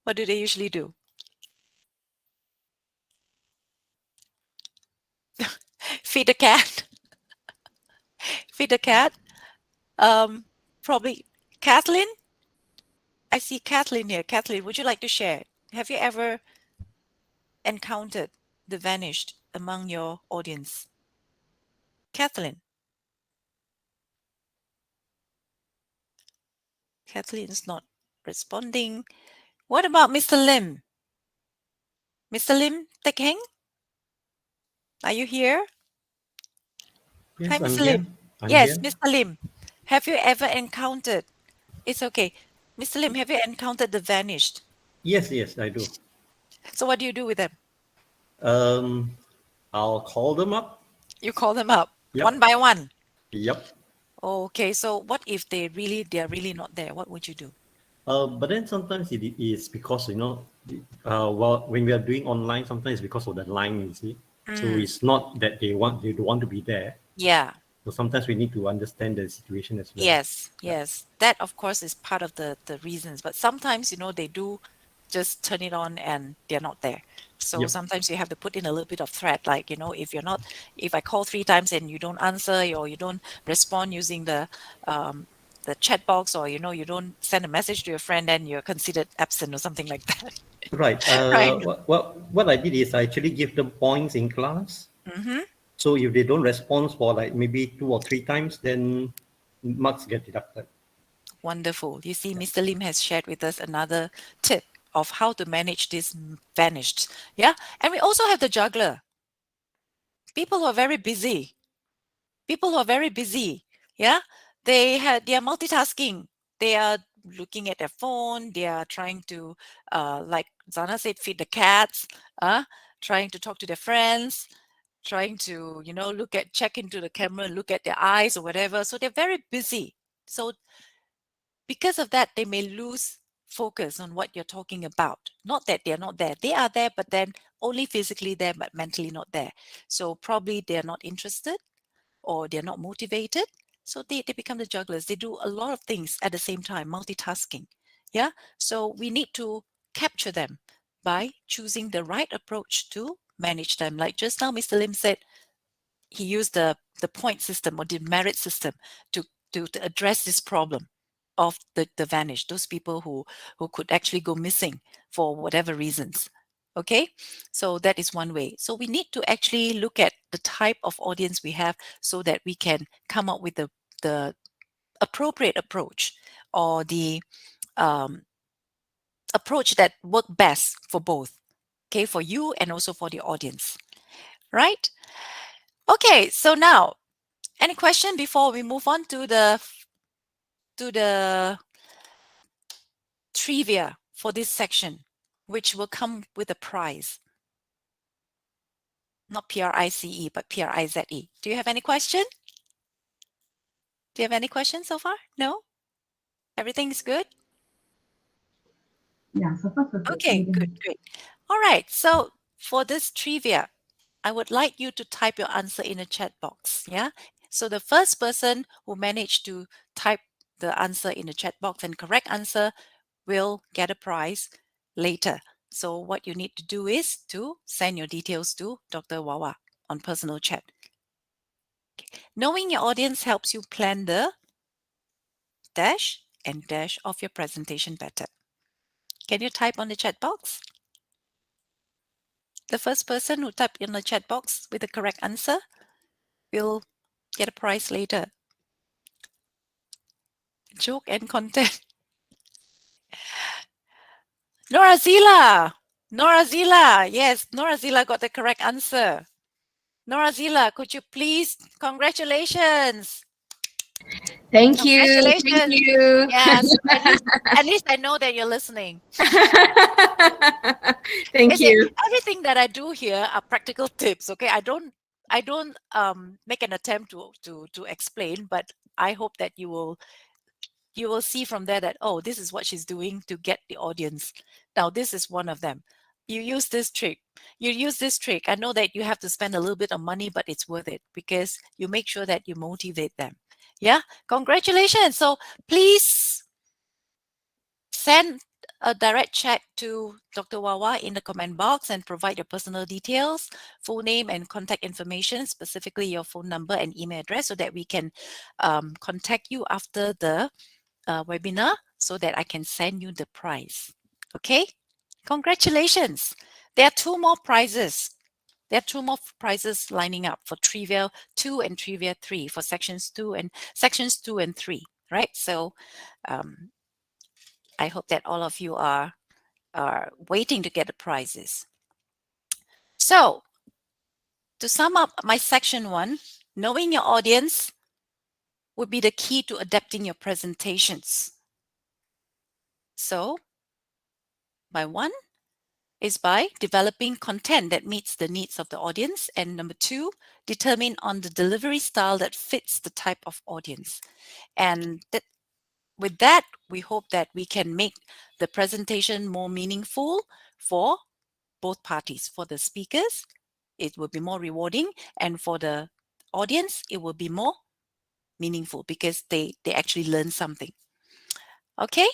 What do they usually do? Feed the cat. Feed the cat. Probably Kathleen. I see Kathleen here. Kathleen, would you like to share? Have you ever encountered the vanished among your audience? Kathleen. Kathleen is not responding. What about Mr. Lim? Mr. Lim Tek Heng? Are you here? Yes, Hi, I'm Mr. here. Lim. I'm Yes, here. Mr. Lim. Have you ever encountered? It's okay. Mr. Lim, have you encountered the vanished? Yes, I do. So what do you do with them? I'll call them up. You call them up Yep. one by one. Yep. Okay, so what if they're really not there? What would you do? But then sometimes it is because, well, when we are doing online, sometimes it's because of the line, you see. So it's not that they don't want to be there. Yeah. So sometimes we need to understand the situation as well. Yes. That, of course, is part of the reasons. But sometimes, they do just turn it on and they're not there. So Yep. sometimes you have to put in a little bit of threat, like, if I call 3 times and you don't answer, or you don't respond using the chat box, or, you don't send a message to your friend, then you're considered absent or something like that. Right. Right. What I did is I actually give them points in class. Mm-hmm. So if they don't respond for like maybe 2 or 3 times, then marks get deducted. Wonderful. You see, Mr. Lim has shared with us another tip of how to manage this vanished. Yeah. And we also have the juggler. People who are very busy. Yeah. They are multitasking. They are looking at their phone. They are trying to, like Zana said, feed the cats, trying to talk to their friends, trying to, check into the camera, look at their eyes or whatever. So they're very busy. So because of that, they may lose focus on what you're talking about. Not that they're not there. They are there, but then only physically there, but mentally not there. So probably they're not interested, or they're not motivated. So they become the jugglers. They do a lot of things at the same time, multitasking. Yeah. So we need to capture them by choosing the right approach to manage them. Like just now, Mr. Lim said, he used the point system or the merit system to to address this problem of the vanished, those people who could actually go missing for whatever reasons. Okay, so that is one way. So we need to actually look at the type of audience we have so that we can come up with the appropriate approach, or the approach that work best for both, okay, for you and also for the audience, right? Okay, so now, any question before we move on to the trivia for this section, which will come with a prize? Not PRICE, but PRIZE. Do you have any question? Do you have any questions so far? No? Everything is good? Yeah, so far so good. Okay, good, great. All right, so for this trivia, I would like you to type your answer in a chat box, yeah? So the first person who managed to type the answer in the chat box and correct answer will get a prize later. So what you need to do is to send your details to Dr. Wawa on personal chat. Knowing your audience helps you plan the dash and dash of your presentation better. Can you type on the chat box? The first person who typed in the chat box with the correct answer will get a prize later. Joke and content. Norazila! Norazila! Yes, Norazila got the correct answer. Norazila, could you please? Congratulations! Thank you. Congratulations. Thank you. Yes, at least I know that you're listening. Thank you. Everything that I do here are practical tips. Okay, I don't make an attempt to explain, but I hope that you will see from there that, oh, this is what she's doing to get the audience. Now, this is one of them. You use this trick. I know that you have to spend a little bit of money, but it's worth it because you make sure that you motivate them. Yeah, congratulations. So please send a direct chat to Dr. Wawa in the comment box and provide your personal details, full name and contact information, specifically your phone number and email address, so that we can contact you after the webinar so that I can send you the prize. Okay, congratulations. There are two more prizes. There are two more prizes lining up for Trivia 2 and Trivia 3 for sections 2 and 3, right? So I hope that all of you are waiting to get the prizes. So to sum up my section 1, knowing your audience would be the key to adapting your presentations. So by 1 is by developing content that meets the needs of the audience, and number 2, determine on the delivery style that fits the type of audience. And with that, we hope that we can make the presentation more meaningful for both parties. For the speakers, it will be more rewarding, and for the audience, it will be more meaningful because they actually learn something. Okay?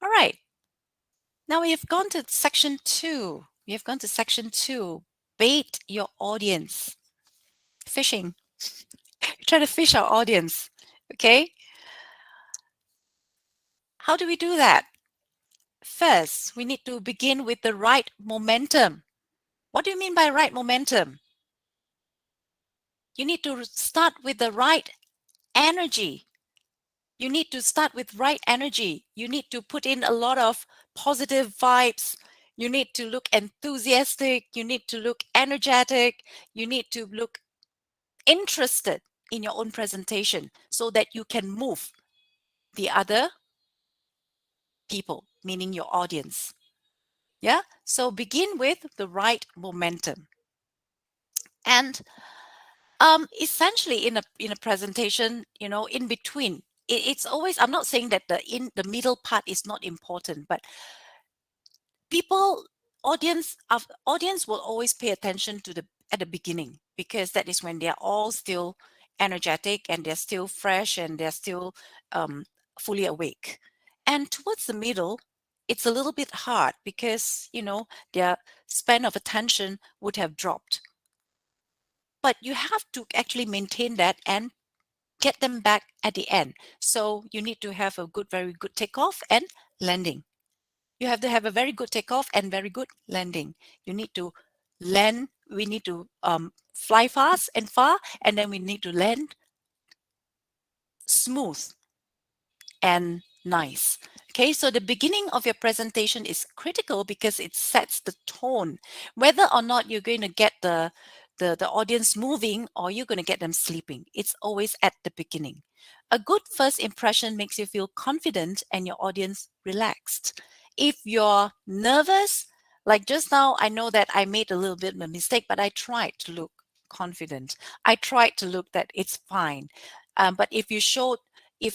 All right. Now we have gone to section 2. We have gone to section 2. Bait your audience. Fishing. Try to fish our audience. Okay? How do we do that? First, we need to begin with the right momentum. What do you mean by right momentum? You need to start with the right energy. You need to start with right energy. You need to put in a lot of positive vibes. You need to look enthusiastic. You need to look energetic. You need to look interested in your own presentation so that you can move the other people, meaning your audience. Yeah, so begin with the right momentum. And essentially in a presentation, you know, in between, it's always, I'm not saying that the middle part is not important, but audience will always pay attention to at the beginning, because that is when they're all still energetic and they're still fresh and they're still fully awake. And towards the middle, it's a little bit hard because, you know, their span of attention would have dropped. But you have to actually maintain that and get them back at the end. So you need to have a very good takeoff and landing. You have to have a very good takeoff and very good landing. You need to land. We need to fly fast and far, and then we need to land smooth and nice. Okay, so the beginning of your presentation is critical because it sets the tone. Whether or not you're going to get the audience moving or you're going to get them sleeping, it's always at the beginning. A good first impression makes you feel confident and your audience relaxed. If you're nervous, like just now, I know that I made a little bit of a mistake, but I tried to look confident. I tried to look that it's fine. But if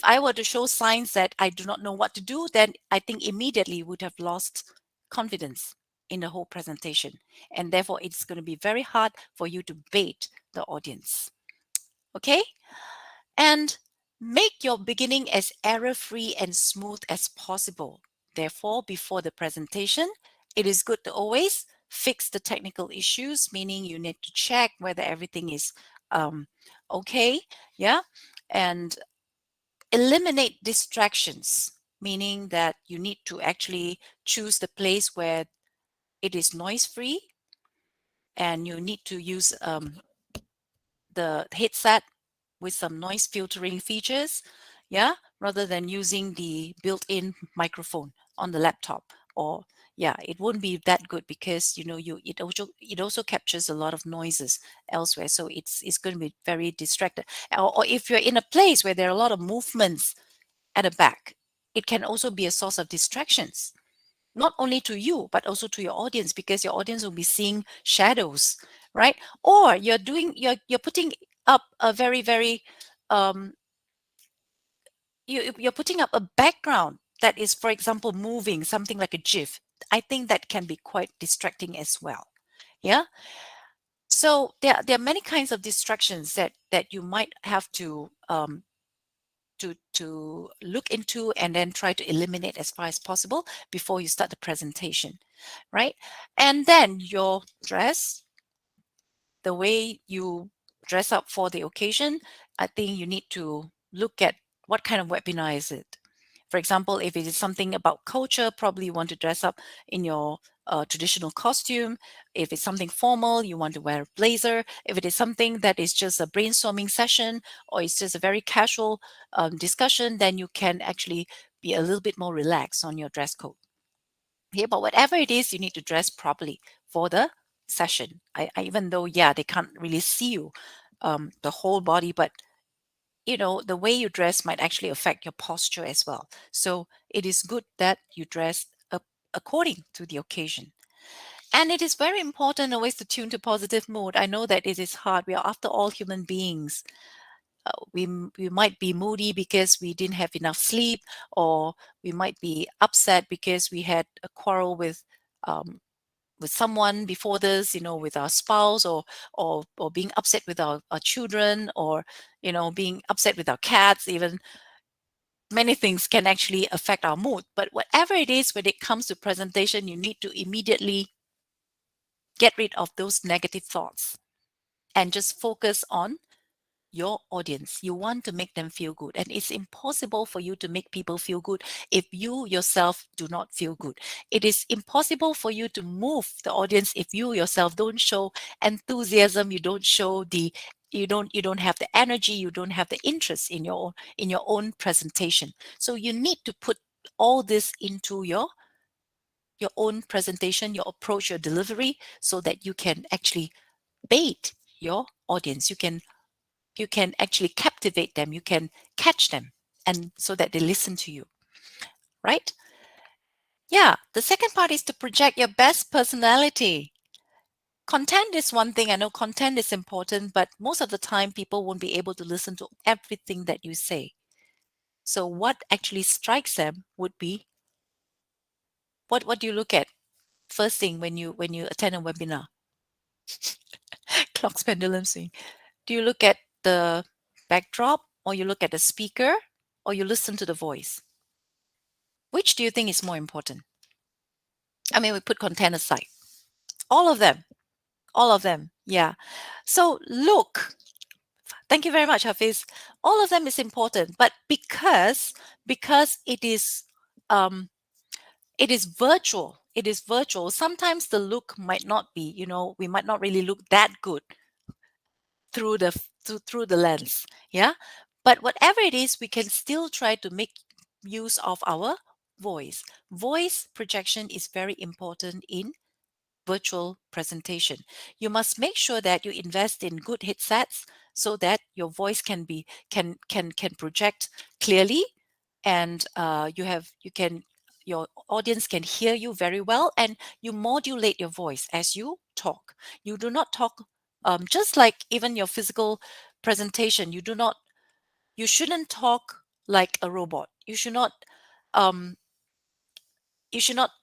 I were to show signs that I do not know what to do, then I think immediately would have lost confidence in the whole presentation. And therefore, it's going to be very hard for you to bait the audience. Okay? And make your beginning as error-free and smooth as possible. Therefore, before the presentation, it is good to always fix the technical issues, meaning you need to check whether everything is okay. Yeah. And eliminate distractions, meaning that you need to actually choose the place where it is noise-free, and you need to use the headset with some noise filtering features, yeah, rather than using the built-in microphone on the laptop. Or yeah, it wouldn't be that good because it also captures a lot of noises elsewhere, so it's going to be very distracted. Or if you're in a place where there are a lot of movements at the back, it can also be a source of distractions, not only to you but also to your audience, because your audience will be seeing shadows, right? Or you're putting up a very you're putting up a background that is, for example, moving, something like a GIF. I think that can be quite distracting as well. Yeah. So there are many kinds of distractions that you might have to look into and then try to eliminate as far as possible before you start the presentation, right? And then your dress, the way you dress up for the occasion, I think you need to look at what kind of webinar is it. For example, if it is something about culture, probably you want to dress up in your traditional costume. If it's something formal, you want to wear a blazer. If it is something that is just a brainstorming session or it's just a very casual discussion, then you can actually be a little bit more relaxed on your dress code. Yeah, but whatever it is, you need to dress properly for the session. Even though, yeah, they can't really see you, the whole body, but the way you dress might actually affect your posture as well. So it is good that you dress according to the occasion. And it is very important always to tune to positive mood. I know that it is hard. We are, after all, human beings. We might be moody because we didn't have enough sleep, or we might be upset because we had a quarrel with someone before this, with our spouse, or being upset with our children, or being upset with our cats. Even many things can actually affect our mood. But whatever it is, when it comes to presentation, you need to immediately get rid of those negative thoughts and just focus on your audience. You want to make them feel good, and it's impossible for you to make people feel good if you yourself do not feel good. It is impossible for you to move the audience if you yourself don't show enthusiasm, you don't show you don't have the energy, you don't have the interest in your own presentation. So you need to put all this into your own presentation, your approach, your delivery, so that you can actually bait your audience. You can actually captivate them, you can catch them, and so that they listen to you, right? Yeah, the second part is to project your best personality. Content is one thing. I know content is important, but most of the time people won't be able to listen to everything that you say. So what actually strikes them would be, what do you look at first thing when you attend a webinar? Clock's pendulum swing. Do you look at the backdrop, or you look at the speaker, or you listen to the voice? Which do you think is more important? I mean, we put content aside. All of them. Yeah. So look, Thank you very much, Hafiz. All of them is important, but because it is virtual. It is virtual. Sometimes the look might not be, we might not really look that good through the lens. Yeah. But whatever it is, we can still try to make use of our voice. Voice projection is very important in virtual presentation. You must make sure that you invest in good headsets so that your voice can project clearly, and your audience can hear you very well, and you modulate your voice as you talk. You do not talk just like even your physical presentation. You shouldn't talk like a robot. You should not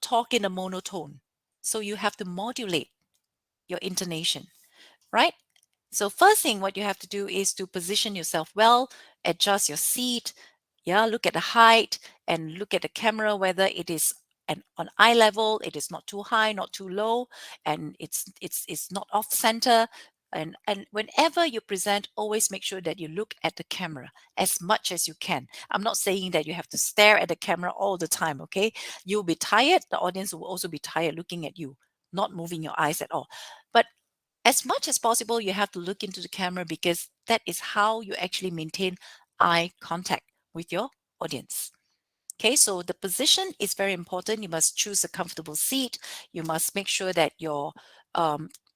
talk in a monotone. So you have to modulate your intonation, right? So first thing what you have to do is to position yourself well, adjust your seat, look at the height and look at the camera, whether it is on eye level, it is not too high, not too low, and it's not off center. And whenever you present, always make sure that you look at the camera as much as you can. I'm not saying that you have to stare at the camera all the time, okay? You'll be tired. The audience will also be tired looking at you, not moving your eyes at all. But as much as possible, you have to look into the camera, because that is how you actually maintain eye contact with your audience. Okay, so the position is very important. You must choose a comfortable seat. You must make sure that your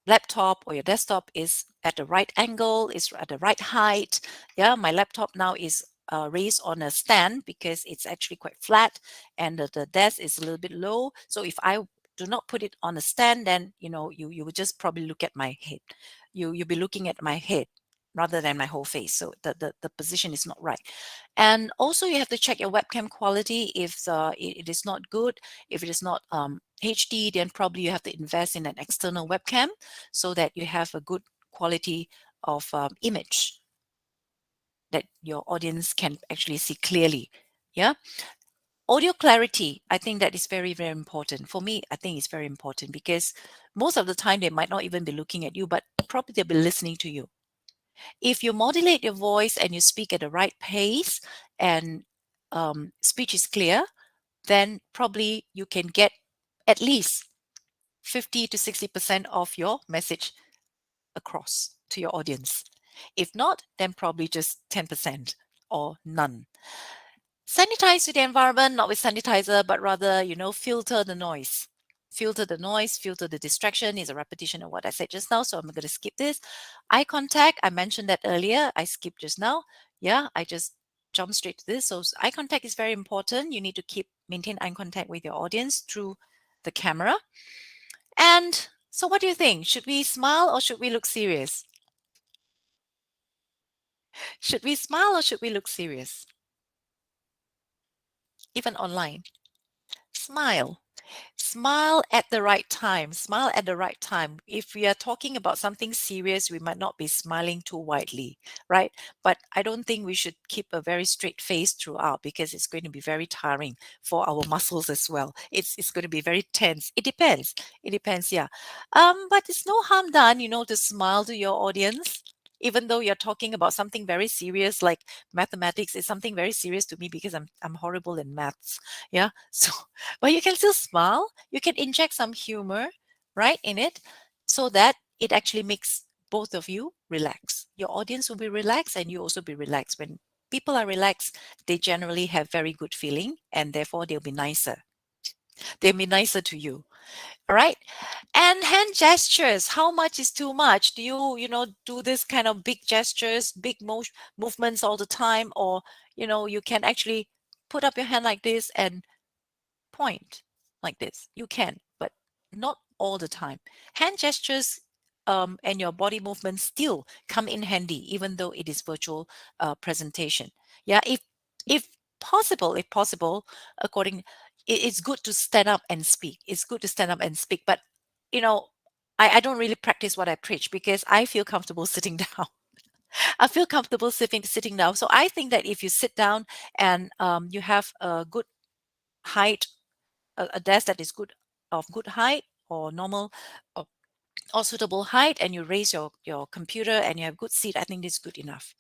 laptop or your desktop is at the right angle, is at the right height. Yeah, my laptop now is raised on a stand because it's actually quite flat, and the desk is a little bit low. So if I do not put it on a stand, then you would just probably look at my head. You'll be looking at my head rather than my whole face. So the position is not right. And also you have to check your webcam quality. If it is not good, if it is not HD, then probably you have to invest in an external webcam so that you have a good quality of image that your audience can actually see clearly. Yeah. Audio clarity, I think that is very, very important. For me, I think it's very important because most of the time they might not even be looking at you, but probably they'll be listening to you. If you modulate your voice and you speak at the right pace and speech is clear, then probably you can get at least 50 to 60% of your message across to your audience. If not, then probably just 10% or none. Sanitize the environment, not with sanitizer, but rather, filter the noise. Filter the noise, filter the distraction is a repetition of what I said just now. So I'm going to skip this. Eye contact, I mentioned that earlier. I skipped just now. Yeah, I just jumped straight to this. So eye contact is very important. You need to maintain eye contact with your audience through the camera. And so what do you think? Should we smile or should we look serious? Should we smile or should we look serious? Even online. Smile. Smile at the right time. Smile at the right time. If we are talking about something serious, we might not be smiling too widely, right? But I don't think we should keep a very straight face throughout because it's going to be very tiring for our muscles as well. It's going to be very tense. It depends. It depends, yeah. But it's no harm done, to smile to your audience. Even though you're talking about something very serious like mathematics, is something very serious to me because I'm horrible in maths. Yeah. So, but you can still smile. You can inject some humor, right, in it, so that it actually makes both of you relax. Your audience will be relaxed and you also be relaxed. When people are relaxed, they generally have very good feeling and therefore they'll be nicer. They'll be nicer to you. All right. And hand gestures, how much is too much? Do you, do this kind of big gestures, big movements all the time? Or, you can actually put up your hand like this and point like this. You can, but not all the time. Hand gestures and your body movements still come in handy, even though it is virtual presentation. Yeah, if possible, it's good to stand up and speak. It's good to stand up and speak, but I don't really practice what I preach because I feel comfortable sitting down. I feel comfortable sitting down. So I think that if you sit down and you have a good height, a desk that is of good height or normal, or suitable height, and you raise your computer and you have good seat, I think this is good enough,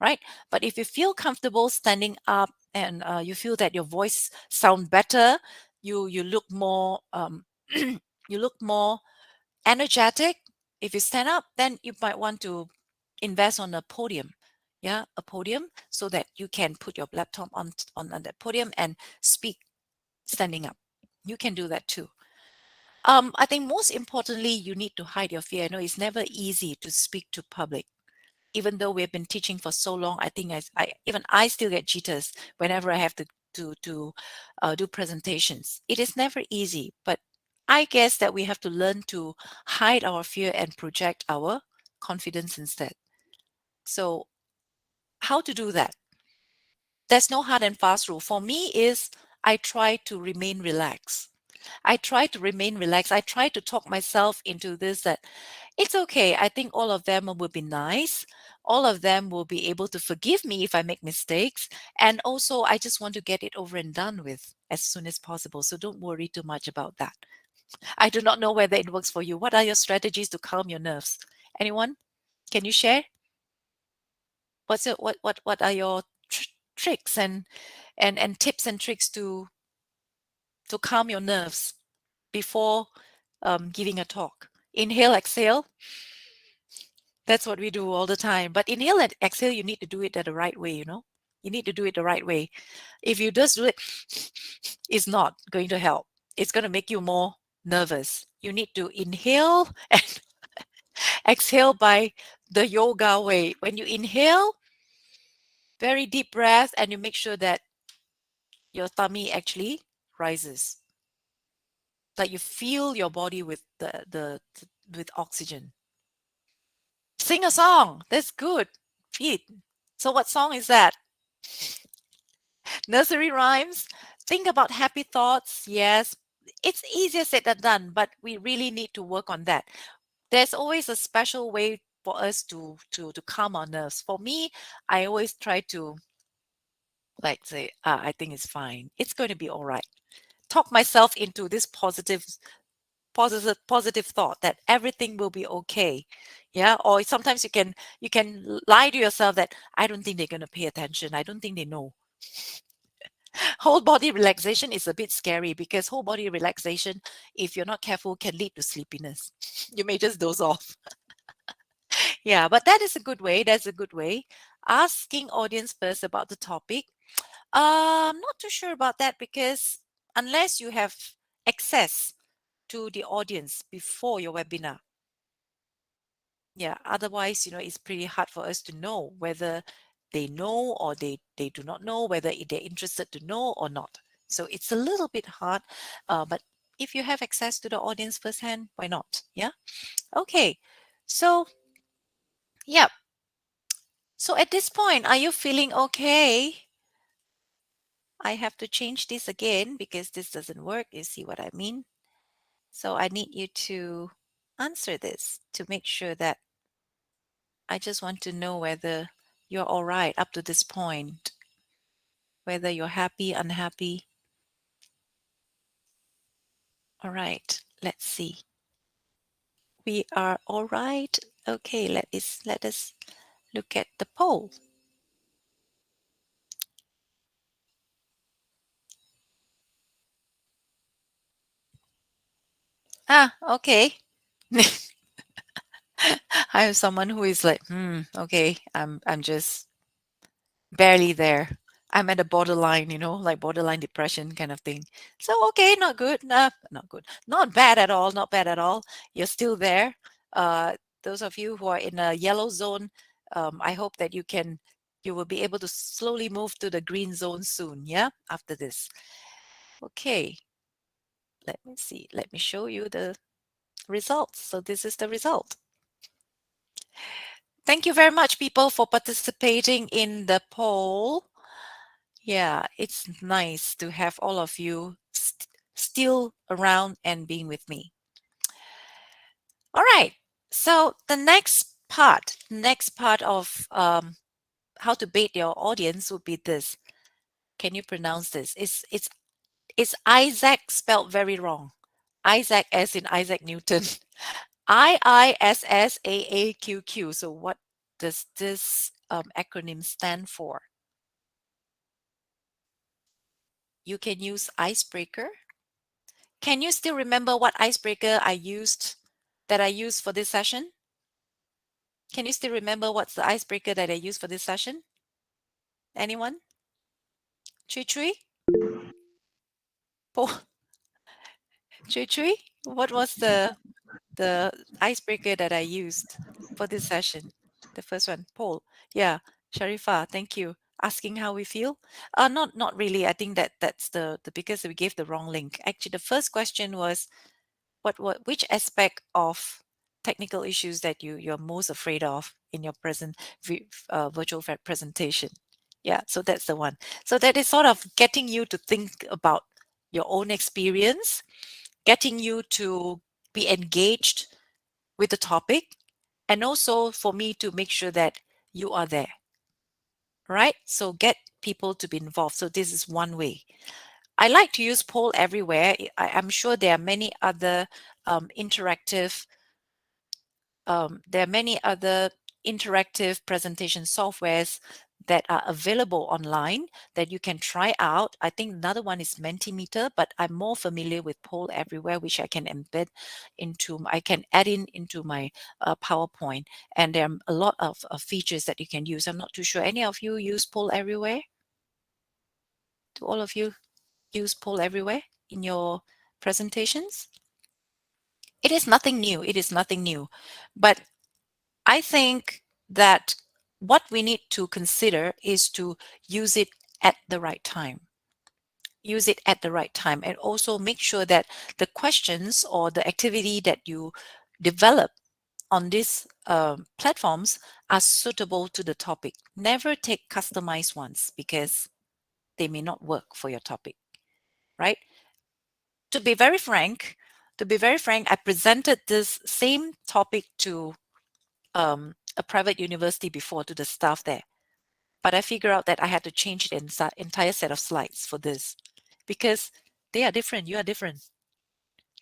right? But if you feel comfortable standing up and you feel that your voice sound better, you look more you look more energetic. If you stand up, then you might want to invest on a podium. Yeah, a podium, so that you can put your laptop on that podium and speak standing up. You can do that too. I think most importantly, you need to hide your fear. I know it's never easy to speak to public. Even though we've been teaching for so long, I think I still get jitters whenever I have to do presentations. It is never easy, but I guess that we have to learn to hide our fear and project our confidence instead. So how to do that? There's no hard and fast rule. For me is I try to remain relaxed. I try to remain relaxed. I try to talk myself into this, that it's okay. I think all of them will be nice. All of them will be able to forgive me if I make mistakes. And also, I just want to get it over and done with as soon as possible. So don't worry too much about that. I do not know whether it works for you. What are your strategies to calm your nerves? Anyone? Can you share? What are your tricks and tips and tricks to calm your nerves before giving a talk? Inhale, exhale. That's what we do all the time. But inhale and exhale, you need to do it the right way, you know? You need to do it the right way. If you just do it, it's not going to help. It's going to make you more nervous. You need to inhale and exhale by the yoga way. When you inhale, very deep breath, and you make sure that your tummy actually rises. That you fill your body with with oxygen. Sing a song. That's good. Pete. So what song is that? Nursery rhymes. Think about happy thoughts. Yes. It's easier said than done, but we really need to work on that. There's always a special way for us to calm our nerves. For me, I always try to like say, I think it's fine. It's going to be all right. Talk myself into this positive thought that everything will be okay. Yeah. Or sometimes you can lie to yourself that I don't think they're going to pay attention. I don't think they know. Whole body relaxation is a bit scary because whole body relaxation, if you're not careful, can lead to sleepiness. You may just doze off. Yeah, but that is a good way. That's a good way. Asking audience first about the topic. I'm not too sure about that because unless you have access to the audience before your webinar, yeah, otherwise, it's pretty hard for us to know whether they know or they do not know, whether they're interested to know or not. So it's a little bit hard, but if you have access to the audience firsthand, why not? Yeah. Okay. So, yeah. So at this point, are you feeling okay? I have to change this again because this doesn't work. You see what I mean? So I need you to answer this to make sure that I just want to know whether you're all right up to this point, whether you're happy, unhappy. All right, let's see. We are all right. Okay, let us look at the poll. Okay. I have someone who is like, okay, I'm just barely there. I'm at the borderline, like borderline depression kind of thing. So, okay, not good. Nah, not good. Not bad at all. Not bad at all. You're still there. Those of you who are in a yellow zone, I hope that you will be able to slowly move to the green zone soon. Yeah, after this. Okay. Let me see. Let me show you the results. So this is the result. Thank you very much, people, for participating in the poll. Yeah, it's nice to have all of you still around and being with me. All right. So the next part of how to bait your audience would be this. Can you pronounce this? It's Isaac spelled very wrong. Isaac as in Isaac Newton. IISSAAQQ. So what does this acronym stand for? You can use icebreaker. Can you still remember what icebreaker I used for this session? Can you still remember what's the icebreaker that I used for this session? Anyone? Chui? Chui? What was the icebreaker that I used for this session? The first one, Paul. Yeah, Sharifa, thank you. Asking how we feel? Not really. I think that's the because we gave the wrong link. Actually, the first question was which aspect of technical issues that you're most afraid of in your present virtual presentation. Yeah, so that's the one. So that is sort of getting you to think about your own experience, getting you to be engaged with the topic, and also for me to make sure that you are there, right? So get people to be involved. So this is one way. I like to use poll everywhere. I'm sure there are many other interactive presentation softwares that are available online that you can try out. I think another one is Mentimeter, but I'm more familiar with Poll Everywhere, which I can embed I can add into my PowerPoint. And there are a lot of features that you can use. I'm not too sure. Any of you use Poll Everywhere? Do all of you use Poll Everywhere in your presentations? It is nothing new. It is nothing new. But I think that what we need to consider is to use it at the right time. Use it at the right time, and also make sure that the questions or the activity that you develop on these platforms are suitable to the topic. Never take customized ones because they may not work for your topic, right? To be very frank, I presented this same topic to a private university before, to the staff there. But I figured out that I had to change the entire set of slides for this because they are different. You are different.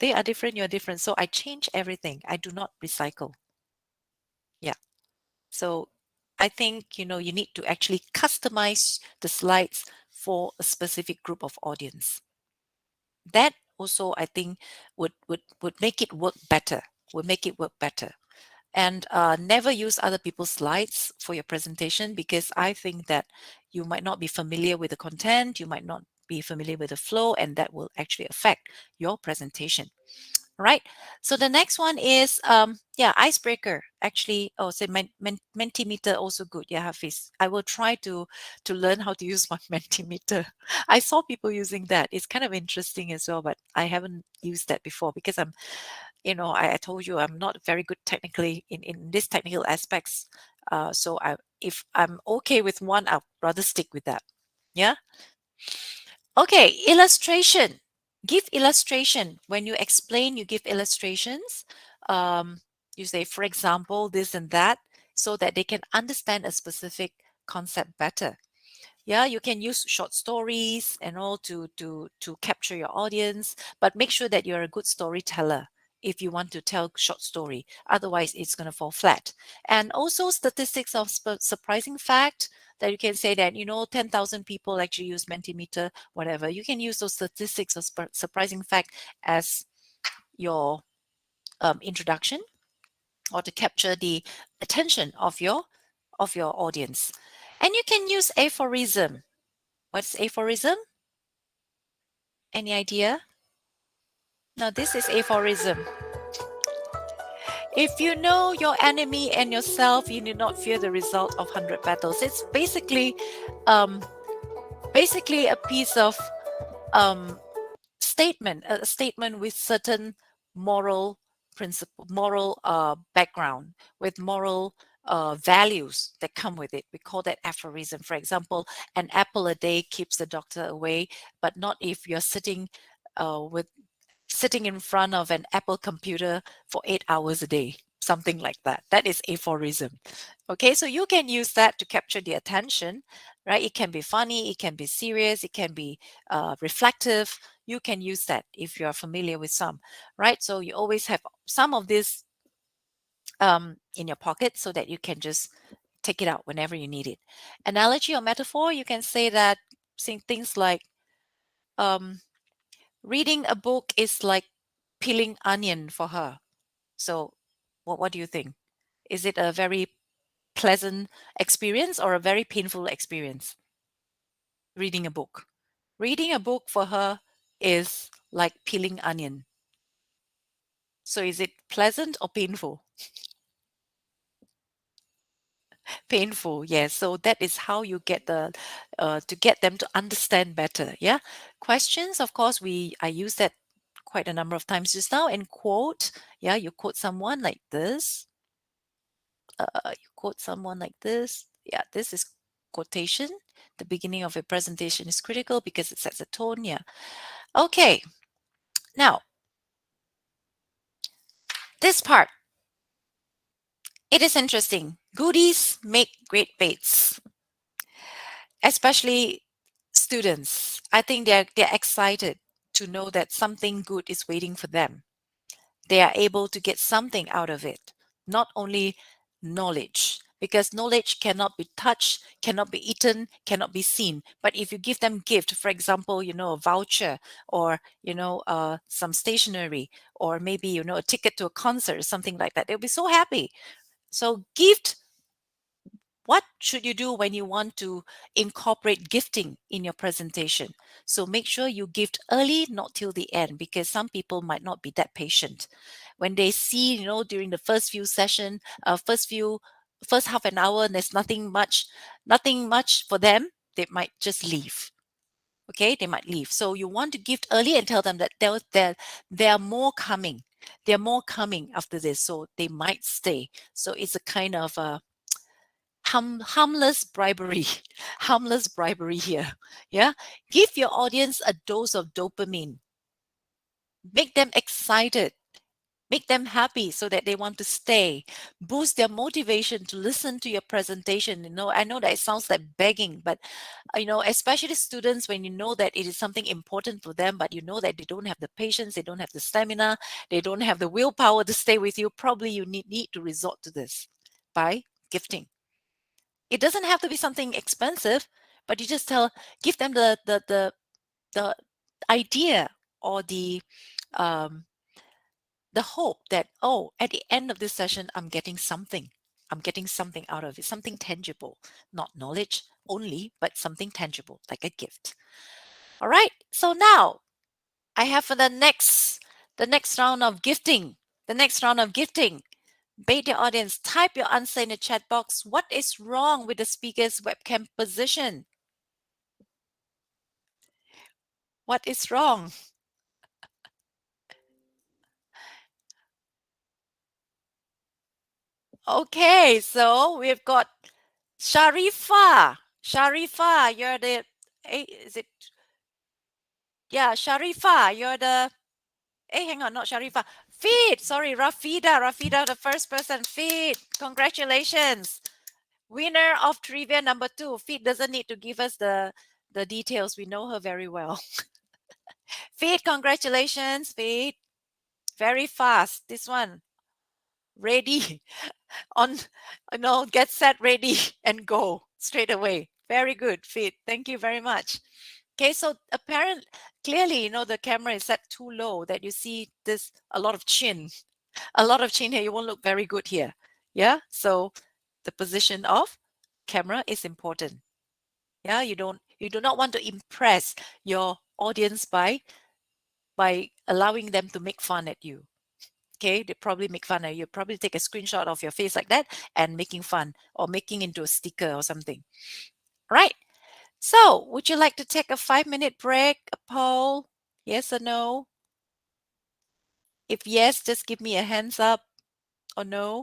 They are different. You are different. So I change everything. I do not recycle. Yeah. So I think, you need to actually customize the slides for a specific group of audience. That also, I think, would make it work better. Would make it work better. And never use other people's slides for your presentation, because I think that you might not be familiar with the content, you might not be familiar with the flow, and that will actually affect your presentation. Right. So the next one is icebreaker. Actually, say Mentimeter also good. Yeah, Hafiz. I will try to learn how to use my Mentimeter. I saw people using that. It's kind of interesting as well, but I haven't used that before because I'm, I told you I'm not very good technically in these technical aspects. So if I'm okay with one, I'll rather stick with that. Yeah. Okay, illustration. Give illustration. When you explain, you give illustrations. You say, for example, this and that, so that they can understand a specific concept better. Yeah, you can use short stories and all to capture your audience, but make sure that you're a good storyteller if you want to tell short story. Otherwise, it's going to fall flat. And also statistics of surprising fact, that you can say that, 10,000 people actually use Mentimeter, whatever. You can use those statistics of surprising fact as your introduction, or to capture the attention of your audience. And you can use aphorism. What's aphorism? Any idea? Now, this is aphorism. If you know your enemy and yourself, you need not fear the result of 100 battles. It's basically a piece of statement, a statement with certain moral principle, moral background, with moral values that come with it. We call that aphorism. For example, an apple a day keeps the doctor away, but not if you're sitting in front of an Apple computer for 8 hours a day, something like that. That is aphorism. Okay, so you can use that to capture the attention, right? It can be funny, it can be serious, it can be reflective. You can use that if you are familiar with some, right? So you always have some of these in your pocket so that you can just take it out whenever you need it. Analogy or metaphor, you can say that, saying things like, reading a book is like peeling onion for her. So what do you think? Is it a very pleasant experience or a very painful experience? Reading a book. Reading a book for her is like peeling onion. So is it pleasant or painful? Painful, yes. So that is how you get the to get them to understand better. Yeah. Questions, of course, I use that quite a number of times just now. And quote, yeah, you quote someone like this. You quote someone like this. Yeah, this is quotation. The beginning of a presentation is critical because it sets a tone. Yeah. Okay. Now, this part. It is interesting. Goodies make great baits. Especially students. I think they're excited to know that something good is waiting for them. They are able to get something out of it, not only knowledge, because knowledge cannot be touched, cannot be eaten, cannot be seen. But if you give them gift, for example, a voucher, or some stationery, or maybe a ticket to a concert, something like that, they'll be so happy. So gift. What should you do when you want to incorporate gifting in your presentation? So make sure you gift early, not till the end, because some people might not be that patient. When they see, during the first few session, first half an hour, and there's nothing much for them, they might just leave. Okay, they might leave. So you want to gift early and tell them that there are more coming. There are more coming after this, so they might stay. So it's a kind of harmless bribery, harmless bribery here. Yeah, give your audience a dose of dopamine. Make them excited. Make them happy so that they want to stay. Boost their motivation to listen to your presentation. I know that it sounds like begging, but especially students, when you know that it is something important for them, but you know that they don't have the patience, they don't have the stamina, they don't have the willpower to stay with you, probably you need to resort to this by gifting. It doesn't have to be something expensive, but you just give them the idea or the hope that, at the end of this session, I'm getting something. I'm getting something out of it, something tangible, not knowledge only, but something tangible, like a gift. All right. So now I have for the next round of gifting. The next round of gifting. Bait your audience, type your answer in the chat box. What is wrong with the speaker's webcam position? What is wrong? Okay, so we've got Sharifa. Sharifa, you're the, is it? Yeah, Sharifa, you're the, hang on, not Sharifa. Feed, sorry, Rafida, the first person. Feed, congratulations. Winner of trivia number 2. Feed doesn't need to give us the details. We know her very well. Feed, congratulations, Feed. Very fast. This one. Ready. On, get set, ready, and go straight away. Very good, Feed. Thank you very much. Okay, so clearly, the camera is set too low that you see a lot of chin. A lot of chin here. You won't look very good here. Yeah, so the position of camera is important. Yeah, you do not want to impress your audience by allowing them to make fun at you. Okay, they probably make fun of you. Probably take a screenshot of your face like that and making fun or making into a sticker or something. Right. So, would you like to take a 5-minute break, a poll? Yes or no? If yes, just give me a hands up, or no.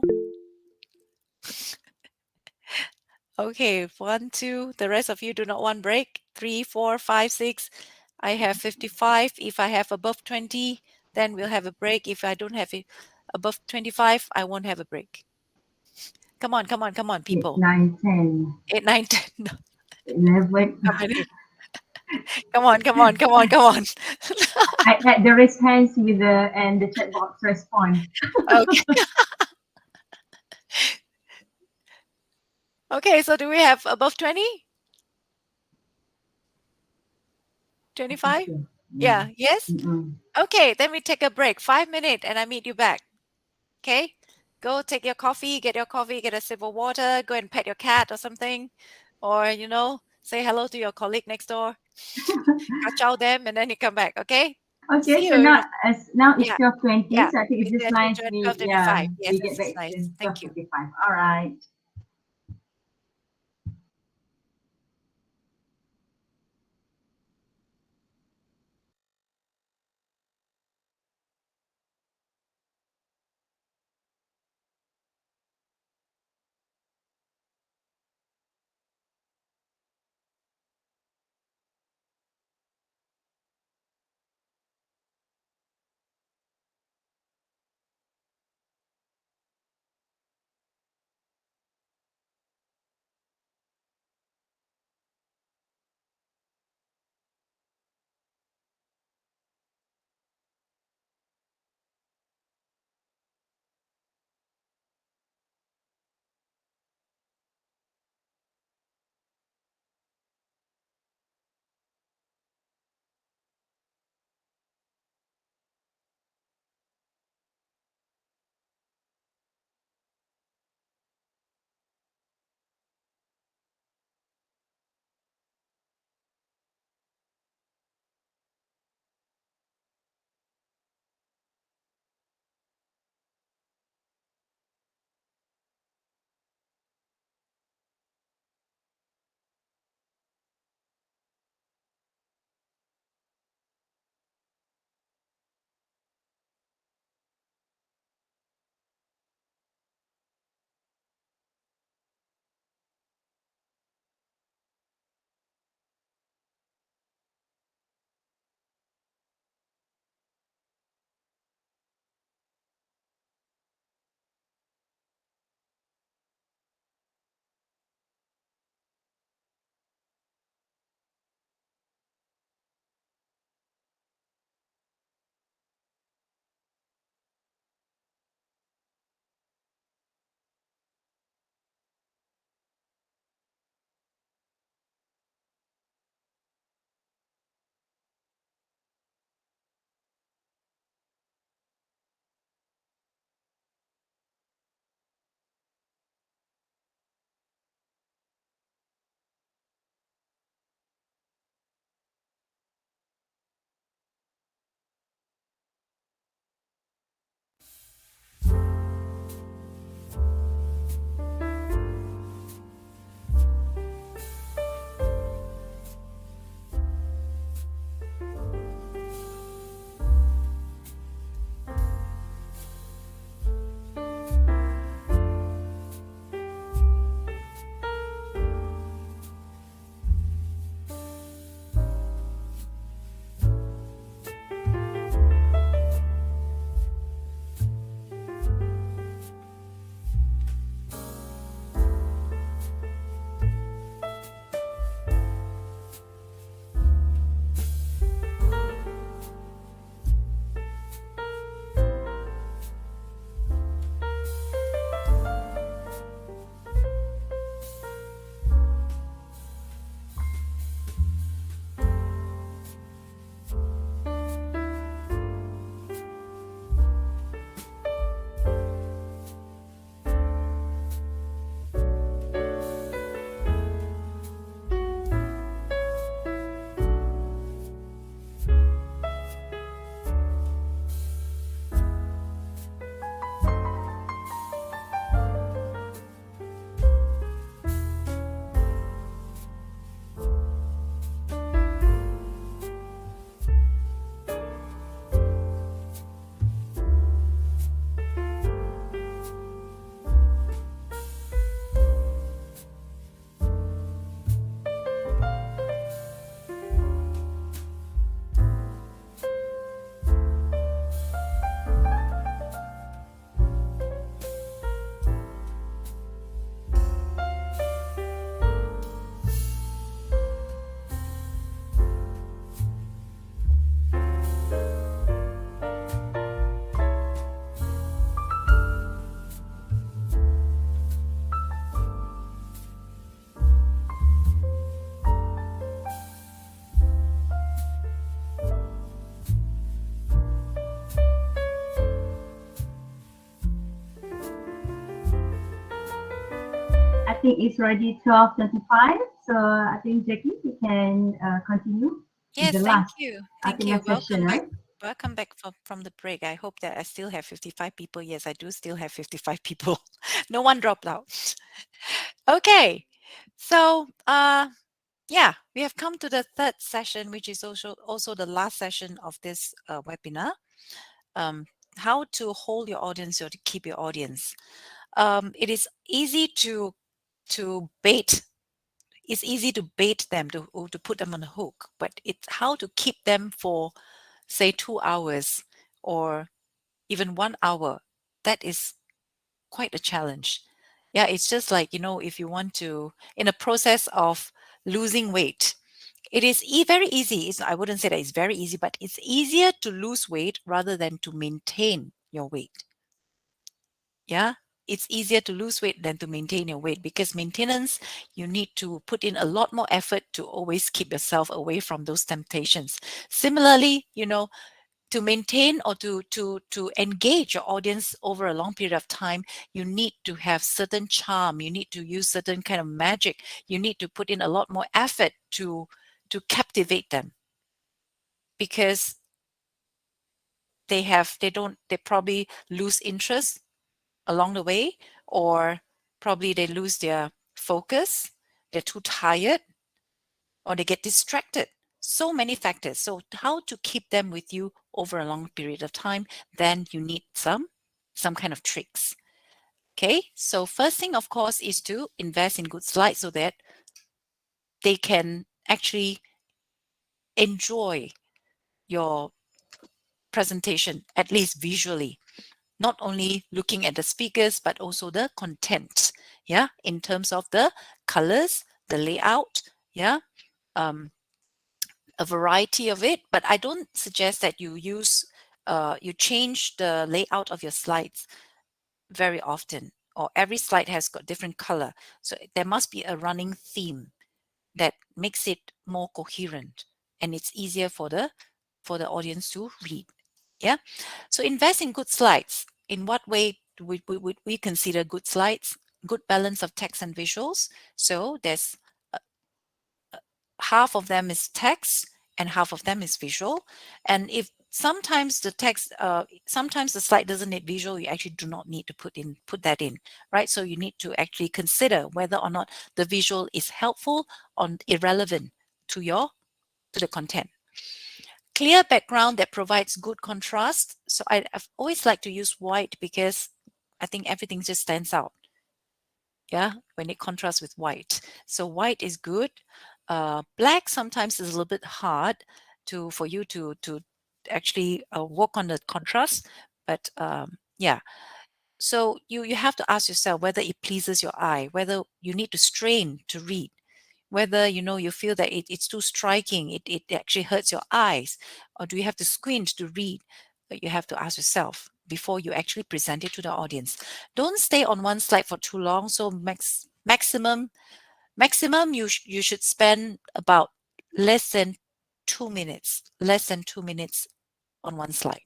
Okay, 1, 2. The rest of you do not want break. 3, 4, 5, 6. I have 55. If I have above 20, then we'll have a break. If I don't have it above 25, I won't have a break. Come on, people. 8, 9, 10. 8, 9, 10. 11. Come on. I had the raise hands with and the chat box response. Okay. Okay, so do we have above 20? 25? Yeah, yes? Okay, then we take a break, 5 minutes, and I meet you back. Okay? Go take your coffee, get a sip of water, go and pet your cat or something. Or, say hello to your colleague next door. Ka-chow them, and then you come back, okay? Okay, See so you. now it's Yeah. 12:20, Yeah. so I think it's just nice 12:25. Yes, we get this is back nice. to Thank you. 12:45. All right. think it's already 12:25. So I think Jackie, you can continue. Yes, The thank last you. Thank ultimate you. session, Welcome back. right? Welcome back from the break. I hope that I still have 55 people. Yes, I do still have 55 people. No one dropped out. Okay. So, yeah, we have come to the third session, which is also the last session of this webinar. How to hold your audience or to keep your audience. It is easy to bait. It's easy to bait them to put them on a hook, but it's how to keep them for, say, 2 hours or even 1 hour. That is quite a challenge. Yeah, it's just like, if you want to, in a process of losing weight, it is very easy. I wouldn't say that it's very easy, but it's easier to lose weight rather than to maintain your weight. Yeah, it's easier to lose weight than to maintain your weight, because maintenance, you need to put in a lot more effort to always keep yourself away from those temptations. Similarly, to maintain or to engage your audience over a long period of time, you need to have certain charm. You need to use certain kind of magic. You need to put in a lot more effort to captivate them, because they probably lose interest along the way, or probably they lose their focus, they're too tired, or they get distracted. So many factors. So how to keep them with you over a long period of time, then you need some kind of tricks. Okay, so first thing, of course, is to invest in good slides so that they can actually enjoy your presentation, at least visually. Not only looking at the speakers, but also the content, yeah, in terms of the colors, the layout, yeah, a variety of it. But I don't suggest that you change the layout of your slides very often, or every slide has got different color. So there must be a running theme that makes it more coherent, and it's easier for the audience to read. Yeah. So invest in good slides. In what way would we consider good slides? Good balance of text and visuals. So there's half of them is text and half of them is visual. And if sometimes the text, sometimes the slide doesn't need visual, you actually do not need to put that in, right? So you need to actually consider whether or not the visual is helpful or irrelevant to the content. Clear background that provides good contrast. So I've always liked to use white, because I think everything just stands out. Yeah, when it contrasts with white. So white is good. Black sometimes is a little bit hard for you to actually work on the contrast. But yeah, so you have to ask yourself whether it pleases your eye, whether you need to strain to read, whether you feel that it's too striking, it actually hurts your eyes, or do you have to squint to read? You have to ask yourself before you actually present it to the audience. Don't stay on one slide for too long. So maximum you should spend about less than 2 minutes. Less than 2 minutes on one slide.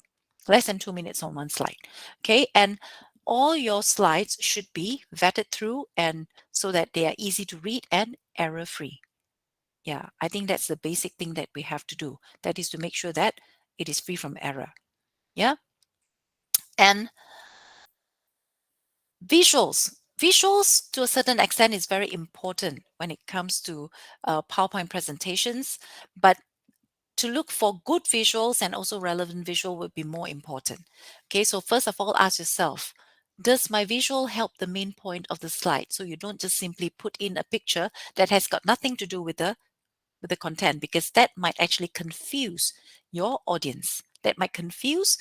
Less than 2 minutes on one slide. Okay, and all your slides should be vetted through, and so that they are easy to read and error-free. Yeah, I think that's the basic thing that we have to do. That is to make sure that it is free from error. Yeah. And visuals. Visuals, to a certain extent, is very important when it comes to PowerPoint presentations. But to look for good visuals and also relevant visual would be more important. Okay, so first of all, ask yourself, does my visual help the main point of the slide? So you don't just simply put in a picture that has got nothing to do with the content, because that might actually confuse your audience. That might confuse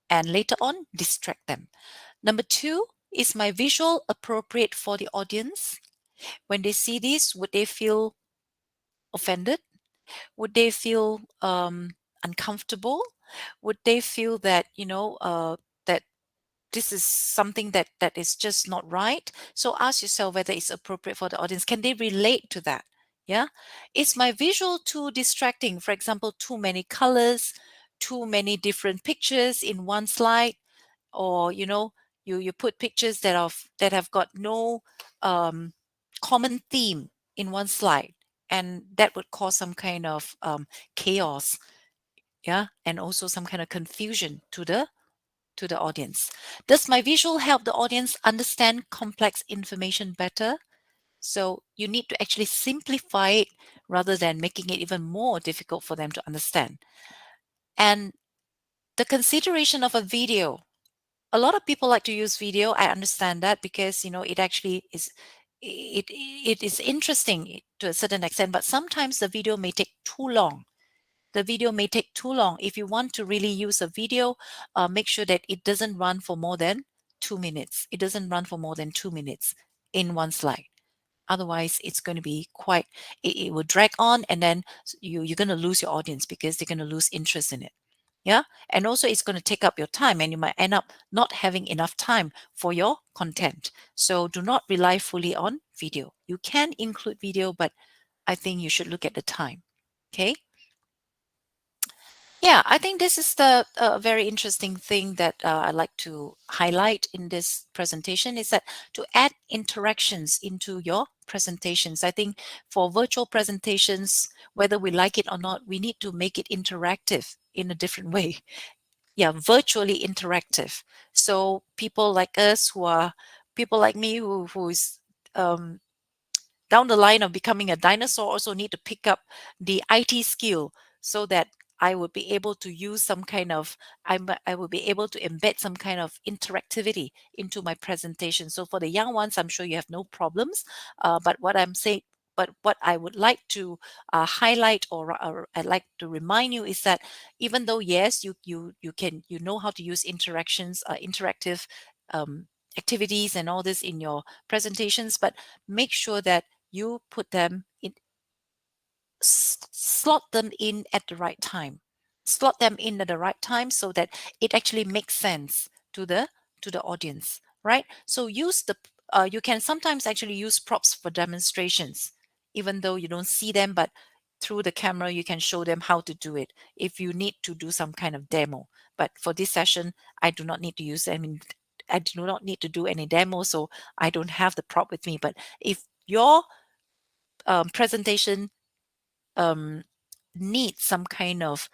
and later on distract them. Number two, is my visual appropriate for the audience? When they see this, would they feel offended? Would they feel uncomfortable? Would they feel that that this is something that is just not right? So ask yourself whether it's appropriate for the audience. Can they relate to that? Yeah. Is my visual too distracting? For example, too many colors, too many different pictures in one slide, or you put pictures that have got no common theme in one slide, and that would cause some kind of chaos, yeah, and also some kind of confusion to the audience. Does my visual help the audience understand complex information better? So you need to actually simplify it rather than making it even more difficult for them to understand. And the consideration of a video. A lot of people like to use video. I understand that because, you know, it actually is, it is interesting to a certain extent, but sometimes the video may take too long. The video may take too long. If you want to really use a video, make sure that it doesn't run for more than 2 minutes. It doesn't run for more than 2 minutes in one slide. Otherwise, it's going to be quite, it will drag on, and then you're going to lose your audience because they're going to lose interest in it. Yeah. And also it's going to take up your time, and you might end up not having enough time for your content. So do not rely fully on video. You can include video, but I think you should look at the time. Okay. Yeah, I think this is the very interesting thing that I'd like to highlight in this presentation, is that to add interactions into your presentations. I think for virtual presentations, whether we like it or not, we need to make it interactive in a different way. Yeah, virtually interactive. So people like us people like me who's down the line of becoming a dinosaur also need to pick up the IT skill, so that I would be able to use some kind of, I will be able to embed some kind of interactivity into my presentation. So for the young ones, I'm sure you have no problems. But what I'm saying, but what I would like to highlight, or I'd like to remind you, is that even though yes, you know how to use interactive activities and all this in your presentations, but make sure that you put them in, slot them in at the right time. Slot them in at the right time so that it actually makes sense to the audience, right? So use the you can sometimes actually use props for demonstrations, even though you don't see them, but through the camera you can show them how to do it if you need to do some kind of demo. But for this session, I do not need to use, I do not need to do any demo, so I don't have the prop with me. But if your presentation needs some kind of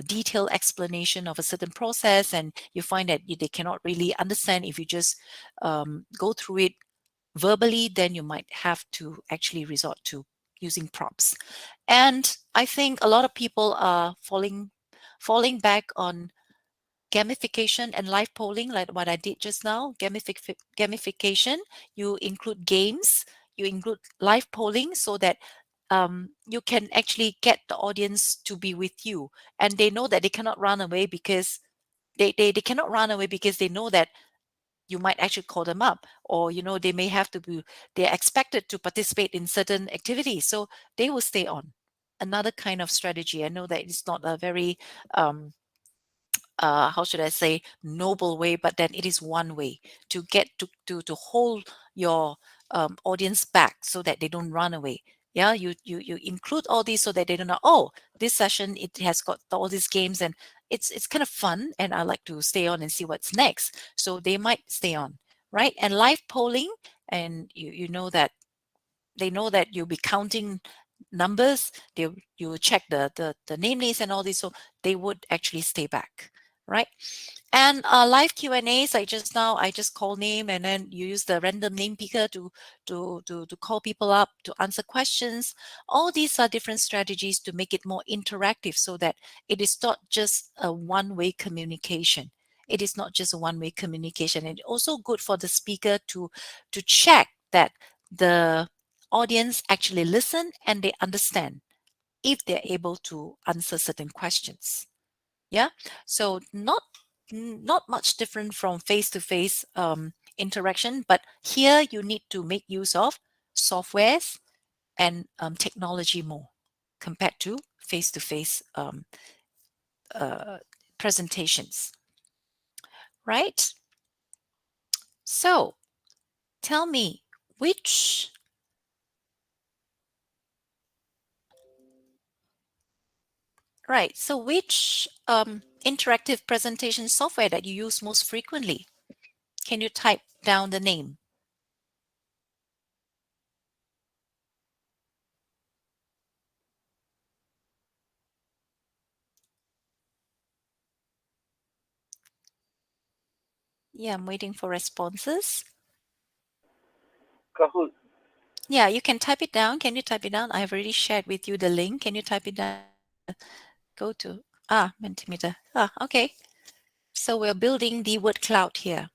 detailed explanation of a certain process, and you find that they cannot really understand if you just go through it verbally, then you might have to actually resort to using props. And I think a lot of people are falling back on gamification and live polling, like what I did just now. Gamification, you include games, you include live polling, so that you can actually get the audience to be with you, and they know that they cannot run away, because they cannot run away because they know that you might actually call them up, or you know, they may have to be, they're expected to participate in certain activities, so they will stay on. Another kind of strategy. I know that it's not a very how should I say, noble way, but then it is one way to get to hold your audience back so that they don't run away. Yeah, you include all these so that they don't know, oh, this session, it has got all these games, and it's kind of fun, and I like to stay on and see what's next. So they might stay on, right? And live polling, and you know that they know that you'll be counting numbers, you will check the name list and all this, so they would actually stay back, right? And live Q&As, like just now, I just call name, and then you use the random name picker to call people up to answer questions. All these are different strategies to make it more interactive, so that it is not just a one-way communication. It is not just a one-way communication. And also good for the speaker to check that the audience actually listen and they understand, if they're able to answer certain questions. Yeah, so not much different from face-to-face interaction, but here you need to make use of softwares and technology more compared to face-to-face presentations, right? So tell me, which interactive presentation software that you use most frequently? Can you type down the name? Yeah, I'm waiting for responses. Kahoot. Yeah, you can type it down. Can you type it down? I've already shared with you the link. Can you type it down? Go to, Mentimeter. Okay. So we're building the word cloud here.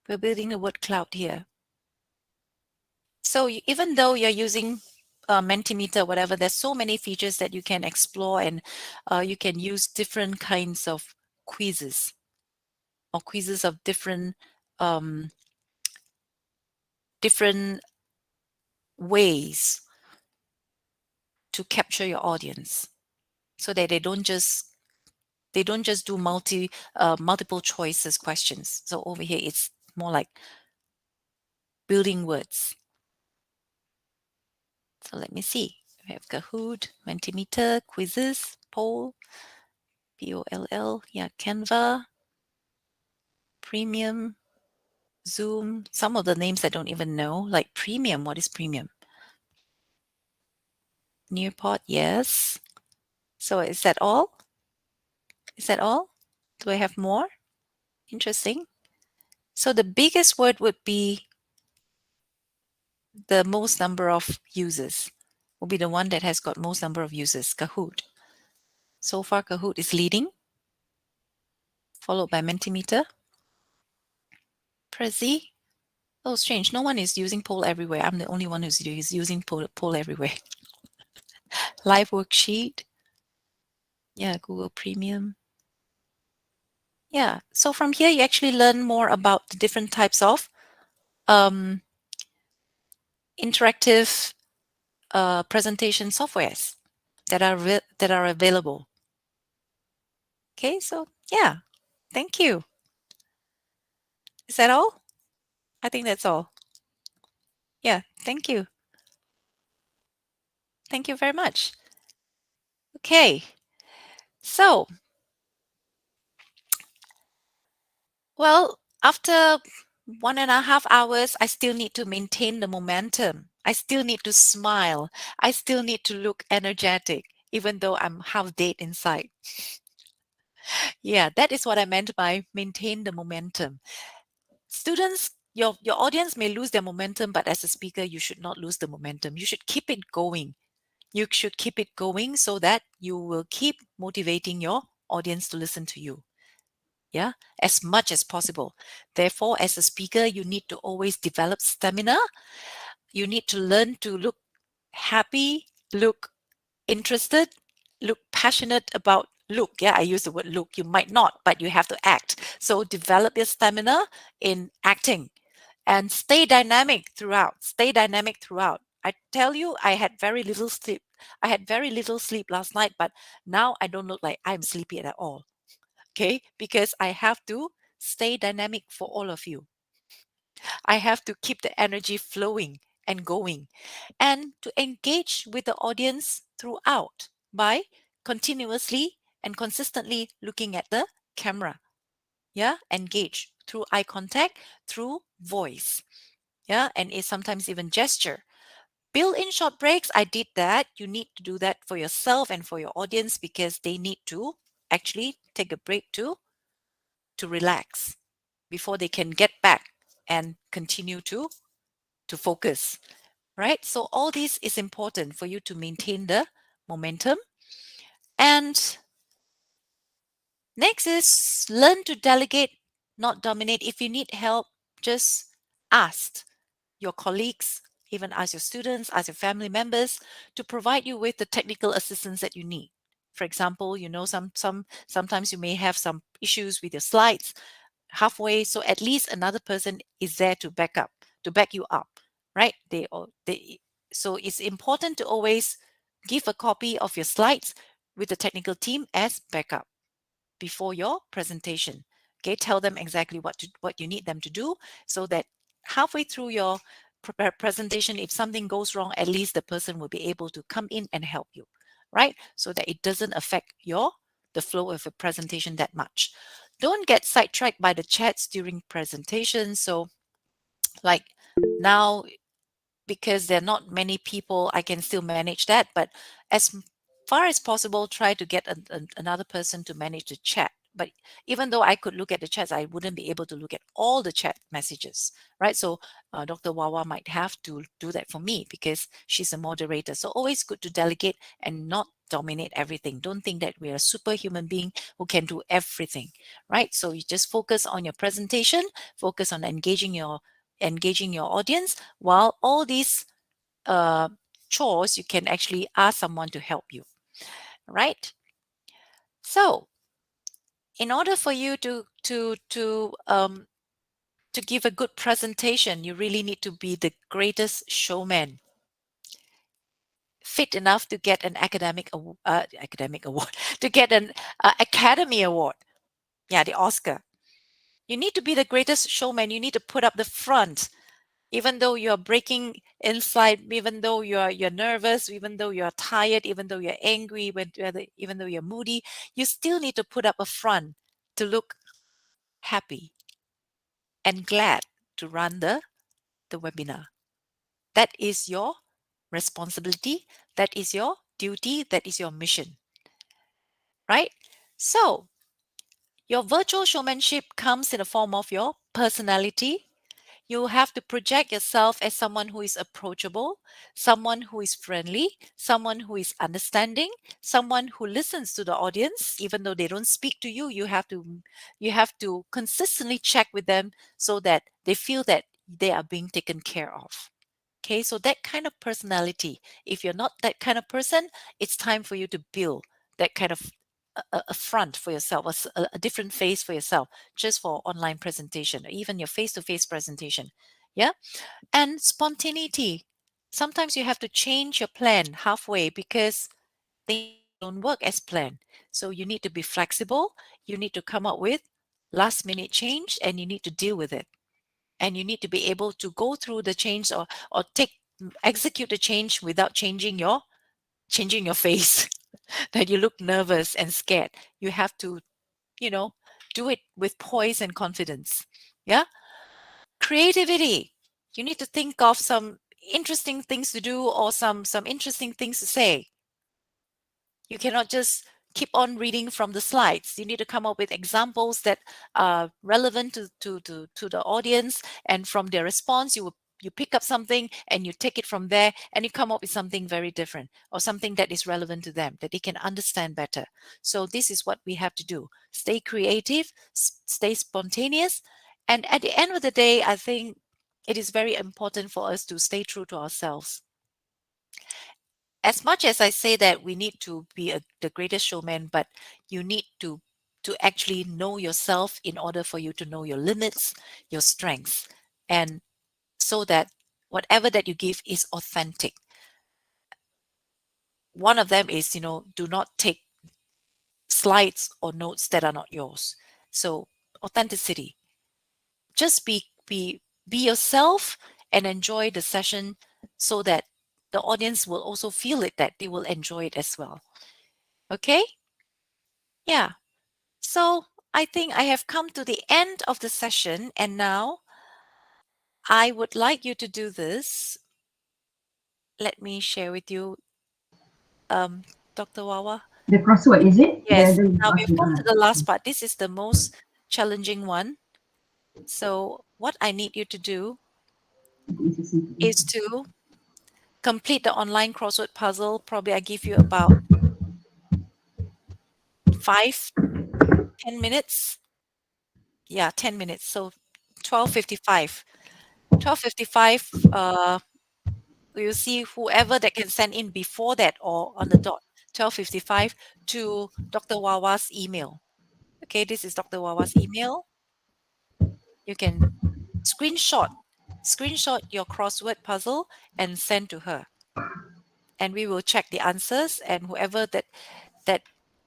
We're building the word cloud here. So even though you're using Mentimeter, whatever, there's so many features that you can explore, and you can use different kinds of quizzes or quizzes of different different ways to capture your audience, so that they don't just do multiple choices questions. So over here it's more like building words. So let me see. We have Kahoot, Mentimeter, quizzes, poll, POLL, yeah, Canva, Premium, Zoom. Some of the names I don't even know, like Premium. What is Premium? Nearpod, yes. So is that all? Is that all? Do I have more? Interesting. So the biggest word would be the most number of users, will be the one that has got most number of users, Kahoot. So far, Kahoot is leading, followed by Mentimeter, Prezi. Oh, strange. No one is using poll everywhere. I'm the only one who's using poll everywhere. Live worksheet. Yeah, Google Premium. Yeah. So from here, you actually learn more about the different types of interactive presentation softwares that are available. Okay. So yeah. Thank you. Is that all? I think that's all. Yeah. Thank you. Thank you very much. Okay. So, well, after 1.5 hours, I still need to maintain the momentum. I still need to smile. I still need to look energetic, even though I'm half dead inside. Yeah, that is what I meant by maintain the momentum. Students, your audience may lose their momentum, but as a speaker, you should not lose the momentum. You should keep it going. You should keep it going so that you will keep motivating your audience to listen to you. Yeah, as much as possible. Therefore, as a speaker, you need to always develop stamina. You need to learn to look happy, look interested, look passionate about look. Yeah, I use the word look. You might not, but you have to act. So develop your stamina in acting and stay dynamic throughout. Stay dynamic throughout. I tell you, I had very little sleep. I had very little sleep last night, but now I don't look like I'm sleepy at all. Okay, because I have to stay dynamic for all of you. I have to keep the energy flowing and going, and to engage with the audience throughout by continuously and consistently looking at the camera. Yeah, engage through eye contact, through voice. Yeah, and it's sometimes even gesture. Build in short breaks. I did that. You need to do that for yourself and for your audience, because they need to actually take a break to relax before they can get back and continue to focus, right? So all this is important for you to maintain the momentum. And next is learn to delegate, not dominate. If you need help, just ask your colleagues, even ask your students, ask your family members to provide you with the technical assistance that you need. For example, sometimes you may have some issues with your slides halfway, so at least another person is there to back you up, right? So it's important to always give a copy of your slides with the technical team as backup before your presentation. Okay, tell them exactly what you need them to do, so that halfway through your presentation, if something goes wrong, at least the person will be able to come in and help you, right? So that it doesn't affect the flow of a presentation that much. Don't get sidetracked by the chats during presentation. So like now, because there are not many people, I can still manage that. But as far as possible, try to get another person to manage the chat But even though I could look at the chats, I wouldn't be able to look at all the chat messages, right? So Dr. Wawa might have to do that for me because she's a moderator. So always good to delegate and not dominate everything. Don't think that we're a superhuman being who can do everything, right? So you just focus on your presentation, focus on engaging your audience, while all these chores you can actually ask someone to help you, right? So in order for you to give a good presentation, you really need to be the greatest showman, fit enough to get an academic award, to get an Academy Award. Yeah, the Oscar. You need to be the greatest showman. You need to put up the front, even though you're breaking inside, even though you're nervous, even though you're tired, even though you're angry, even though you're moody, you still need to put up a front to look happy and glad to run the webinar. That is your responsibility. That is your duty. That is your mission, right? So your virtual showmanship comes in the form of your personality. You have to project yourself as someone who is approachable, someone who is friendly, someone who is understanding, someone who listens to the audience. Even though they don't speak to you, you have to consistently check with them so that they feel that they are being taken care of. Okay, so that kind of personality. If you're not that kind of person, it's time for you to build that kind of a front for yourself, a different face for yourself, just for online presentation, or even your face-to-face presentation. Yeah, and spontaneity. Sometimes you have to change your plan halfway because things don't work as planned. So you need to be flexible. You need to come up with last-minute change, and you need to deal with it. And you need to be able to go through the change or execute the change without changing your face. That you look nervous and scared. You have to, do it with poise and confidence. Yeah. Creativity. You need to think of some interesting things to do or some interesting things to say. You cannot just keep on reading from the slides. You need to come up with examples that are relevant to the audience, and from their response, you pick up something and you take it from there and you come up with something very different or something that is relevant to them, that they can understand better. So this is what we have to do. Stay creative, stay spontaneous. And at the end of the day, I think it is very important for us to stay true to ourselves. As much as I say that we need to be the greatest showman, but you need to actually know yourself in order for you to know your limits, your strengths, and so that whatever that you give is authentic. One of them is, do not take slides or notes that are not yours. So authenticity. Just be yourself and enjoy the session so that the audience will also feel it, that they will enjoy it as well. Okay? Yeah. So I think I have come to the end of the session, and now I would like you to do this. Let me share with you, Dr. Wawa. The crossword, is it? Yes. The Now we've come to okay, the last part. This is the most challenging one. So what I need you to do is to complete the online crossword puzzle. Probably I give you about 10 minutes. Yeah, 10 minutes. So 12:55. 12:55, we'll see whoever that can send in before that or on the dot, 12:55, to Dr. Wawa's email. Okay, this is Dr. Wawa's email. You can screenshot your crossword puzzle and send to her. And we will check the answers, and whoever that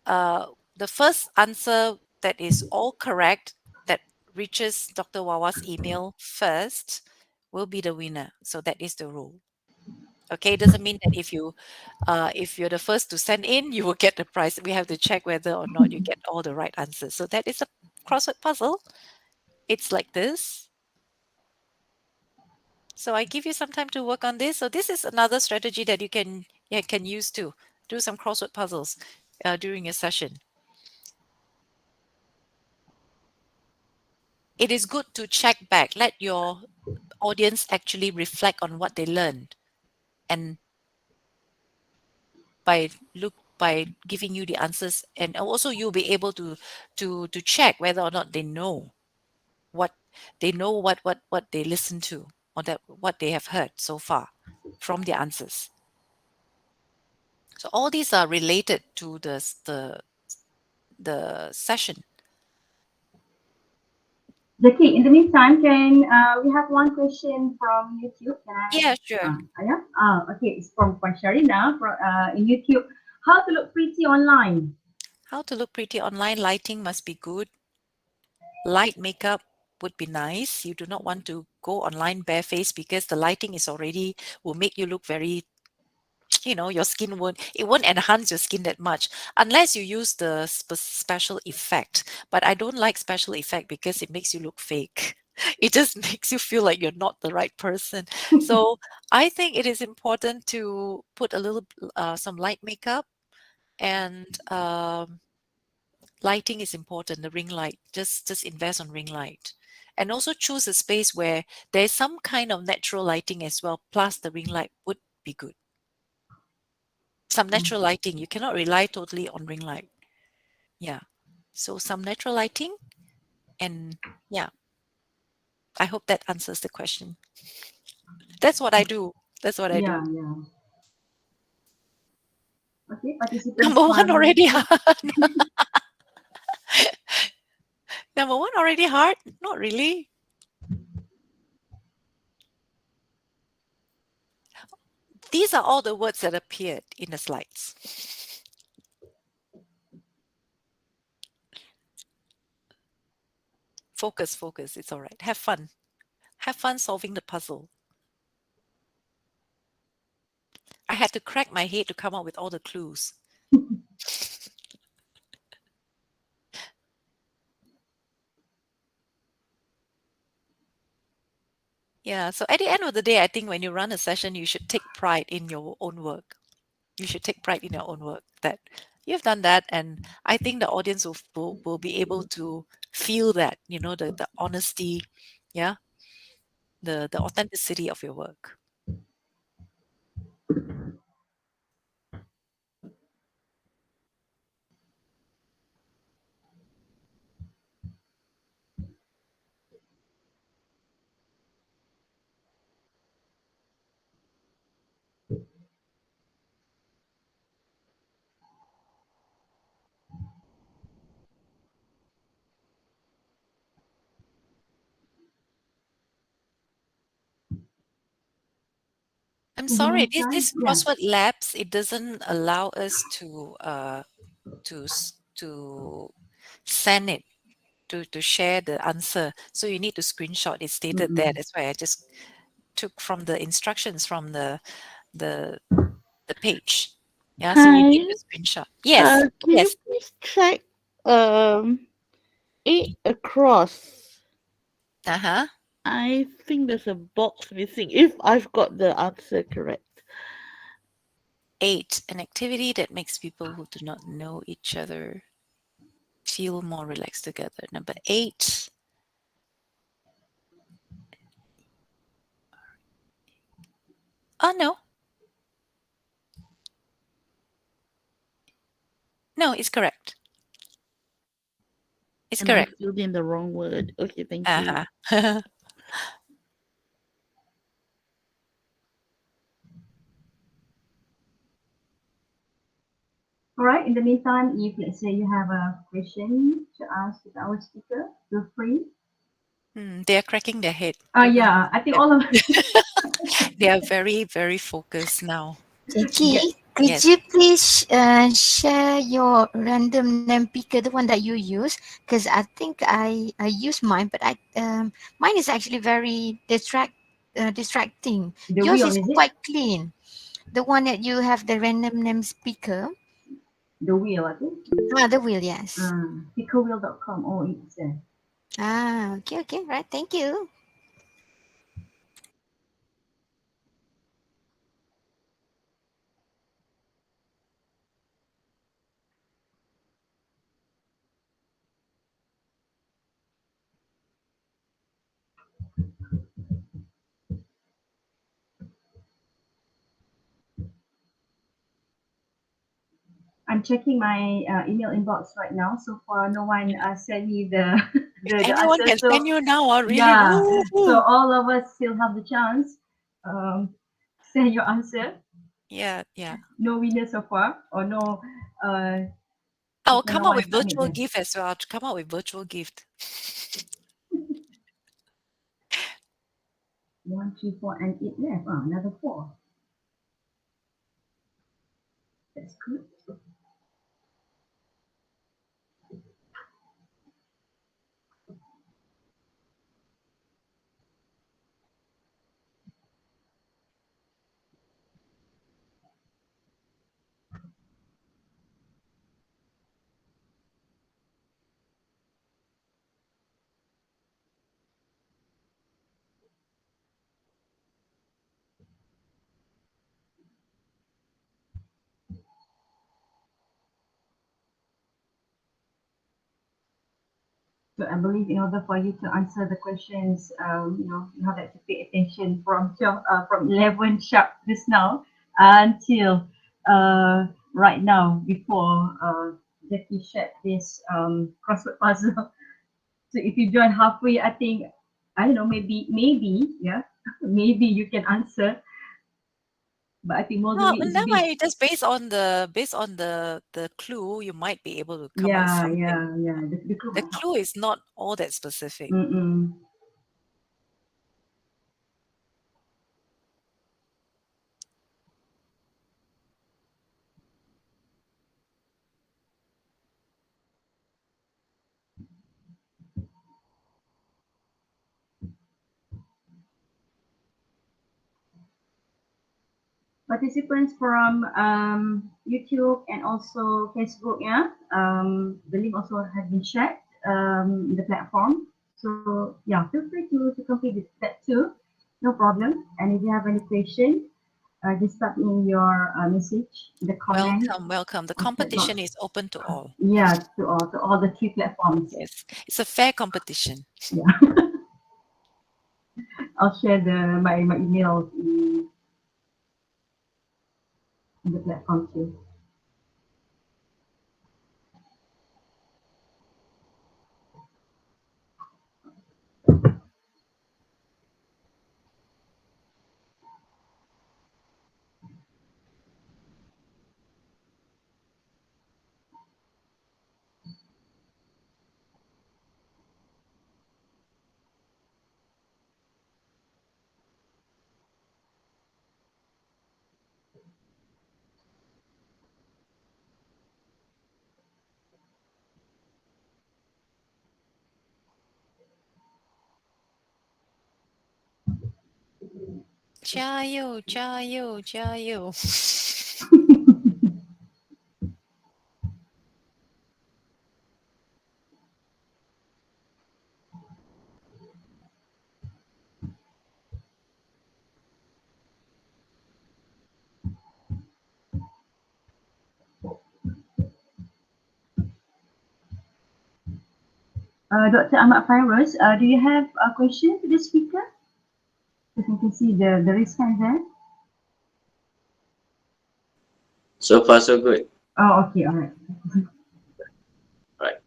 the first answer that is all correct, that reaches Dr. Wawa's email first, will be the winner. So that is the rule. Okay, it doesn't mean that if you're the first to send in, you will get the prize. We have to check whether or not you get all the right answers. So that is a crossword puzzle. It's like this. So I give you some time to work on this. So this is another strategy that you can use to do some crossword puzzles during your session. it is good to check back. Let your audience actually reflect on what they learned, and by giving you the answers, and also you'll be able to check whether or not they know what they listen to, or that what they have heard so far from the answers. So all these are related to the session. Jackie, in the meantime, can we have one question from YouTube? Can I? Yeah, sure. Yeah. Okay, it's from Sharina from in YouTube. How to look pretty online? How to look pretty online? Lighting must be good. Light makeup would be nice. You do not want to go online barefaced, because the lighting is already will make you look very, your skin won't enhance your skin that much unless you use the special effect. But I don't like special effect because it makes you look fake. It just makes you feel like you're not the right person. So I think it is important to put a little some light makeup, and lighting is important. The ring light, just invest on ring light, and also choose a space where there's some kind of natural lighting as well, plus the ring light would be good. Some natural lighting. You cannot rely totally on ring light. Yeah. So some natural lighting, and yeah. I hope that answers the question. That's what I do. That's what I do. Yeah. Okay, participants. Number one already hard. Number one already hard? Not really. These are all the words that appeared in the slides. Focus. It's all right. Have fun. Have fun solving the puzzle. I had to crack my head to come up with all the clues. Yeah, so at the end of the day, I think when you run a session, you should take pride in your own work. You should take pride in your own work, that you've done that, and I think the audience will be able to feel that, the honesty, yeah, the authenticity of your work. I'm sorry, this crossword labs, it doesn't allow us to send it, to share the answer. So you need to screenshot. It's stated there. That's why I just took from the instructions from the page. Yeah, so you need to screenshot. Yes. Can Yes. you please check 8 across? Uh-huh. I think there's a box missing, if I've got the answer correct. 8, an activity that makes people who do not know each other feel more relaxed together. Number 8. Oh, no. No, it's correct. It's correct. I filled in the wrong word. Okay, thank you. Uh-huh. All right. In the meantime, if let's say you have a question to ask with our speaker, feel free. They are cracking their head. Yeah, I think all of They are very, very focused now. Jackie, could you please share your random name picker, the one that you use? Because I think I use mine, but mine is actually very distracting. The Yours wheel, is is it? quite clean. The one that you have the random name speaker. The wheel, I think. The wheel, yes. Pickerwheel.com. Oh, it's there. Okay, right. Thank you. I'm checking my email inbox right now. So far, no one sent me the the Anyone answer. can send you now, really? Yeah. Woo! So all of us still have the chance. Send your answer. Yeah. No winner so far, or no. I'll so come no up one with virtual submitted. gift as well. I'll come up with virtual gift. 1, 2, 4, and 8 left. Oh, another 4. That's good. So I believe in order for you to answer the questions, you have to pay attention from 11 sharp just now until right now before Jackie shared this crossword puzzle. So if you join halfway, I think, I don't know, maybe, yeah, maybe you can answer. But I think most of it is No, just based on the clue, you might be able to come up with something. Yeah. The clue is not all that specific. Participants from YouTube and also Facebook, the link also has been shared in the platform. So yeah, feel free to complete that too, no problem. And if you have any question, just type in your message in the comment. Welcome. The competition is open to all. Yeah, to all the 3 platforms. Yes, it's a fair competition. Yeah. I'll share my email in the platform too. Jayo. Dr. Ahmad Fairuz, do you have a question to the speaker? Because you can see the raised hand there. So far, so good. Oh, okay, all right. Right.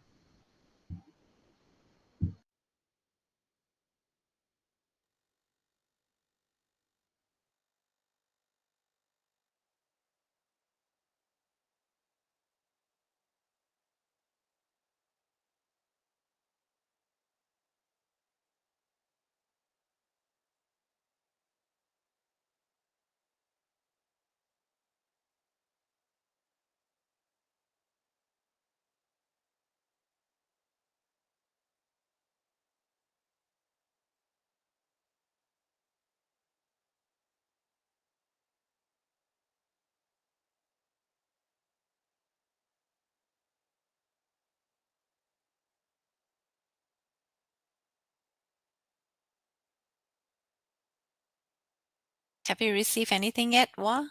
Have you received anything yet, Wah?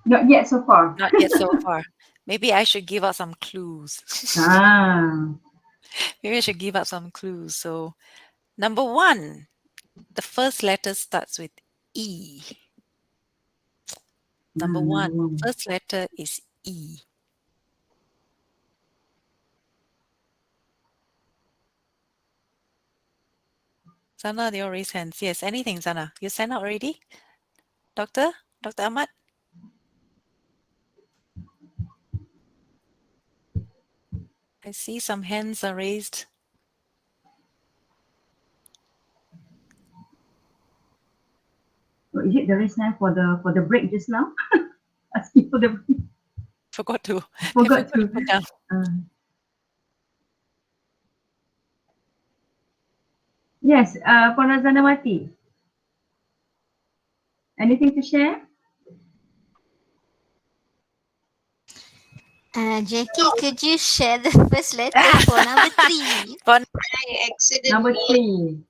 Not yet so far. Not yet so far. Maybe I should give out some clues. Maybe I should give out some clues. So, number 1, the first letter starts with E. Number one, first letter is E. Sana, they all raise hands. Yes, anything, Sana. You sent out already? Dr. Ahmad? I see some hands are raised. So is it the raise hand for the break just now? Asking for the Forgot to put down. Yes, Ponazana Mati. Anything to share? Jackie, could you share the first letter for number 3? I accidentally. Number 3.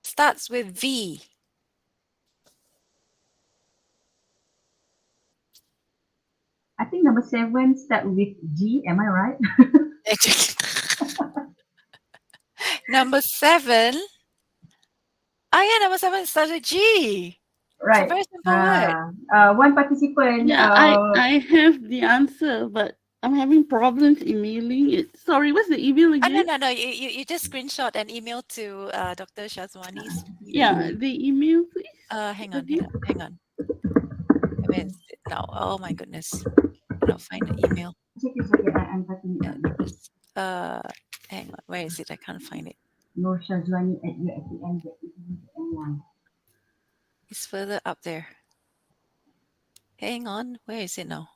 Starts with V. I think number 7 start with G. Am I right? Number 7. Oh yeah, number 7 starts with G. Right. It's a very simple word. One participant. Yeah, I have the answer, but I'm having problems emailing it. Sorry, what's the email again? No. You just screenshot and email to Dr. Syazwanie's Yeah, the email, please. Hang on. Where is it now? Oh my goodness. Cannot find the email. I'm typing it. Hang on. Where is it? I can't find it. No, Syazwanie at UiTM. It's further up there. Hang on. Where is it now?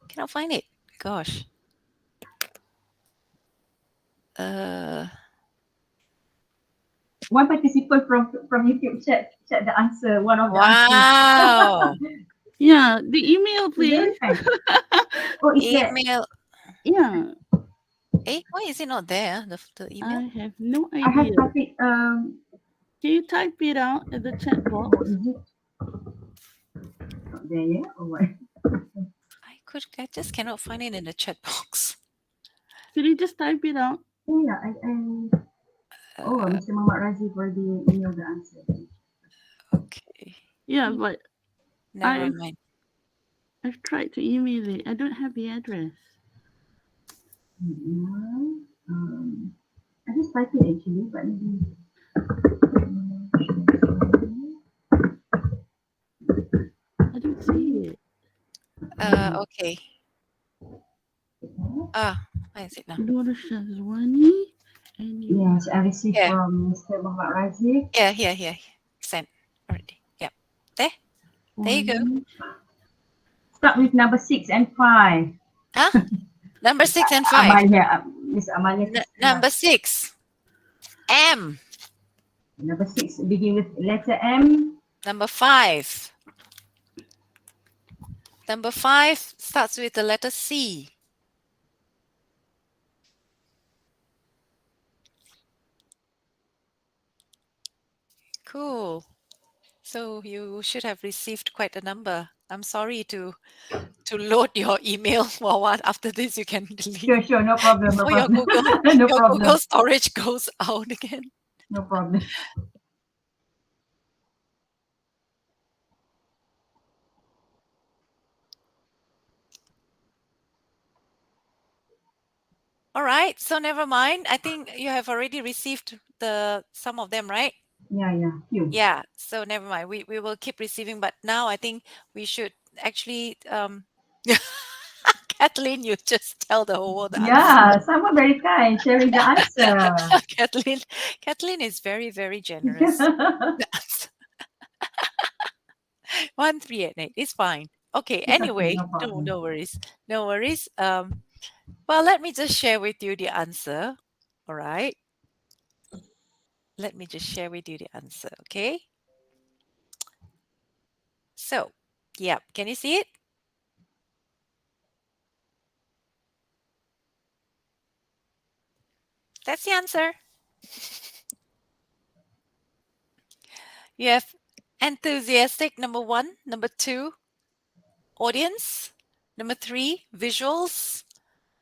Cannot find it. Gosh. One participant from YouTube chat the answer. One of the Wow. Yeah, the email, please. Oh, it's email. Yeah. Hey, why is it not there? The email? I have no idea. I have typed it. Can you type it out at the chat box? Is it not there yet or what? I just cannot find it in the chat box. Could you just type it out? Yeah, Mr. Muhammad Razif already emailed the answer. Okay. Yeah, but never mind. I've tried to email it. I don't have the address. I just typed it actually, but maybe. I don't see it. Okay. Where is it now? Syazwanie. Yes, I received from Mr. Muhammad Razif. Yeah. Sent already. Yep. There you go. Start with number 6 and 5. Huh? Number 6 and 5. Amalia, Miss Amalia. Number 6. M. Number 6 begin with letter M. Number 5. Number 5 starts with the letter C. Cool. So you should have received quite a number. I'm sorry to load your email for what after this you can delete. Sure, no problem. So your Google storage goes out again. No problem. All right, so never mind. I think you have already received some of them, right? Yeah. Yeah, so never mind. We will keep receiving, but now I think we should actually Kathleen, you just tell the whole world the answer. Someone very kind sharing the answer. Kathleen is very, very generous. 1388. It's fine. Okay, anyway, no worries. No worries. Well, let me just share with you the answer. All right. Let me just share with you the answer, okay? So, yeah, can you see it? That's the answer. You have enthusiastic, number 1. Number 2, audience. Number 3, visuals.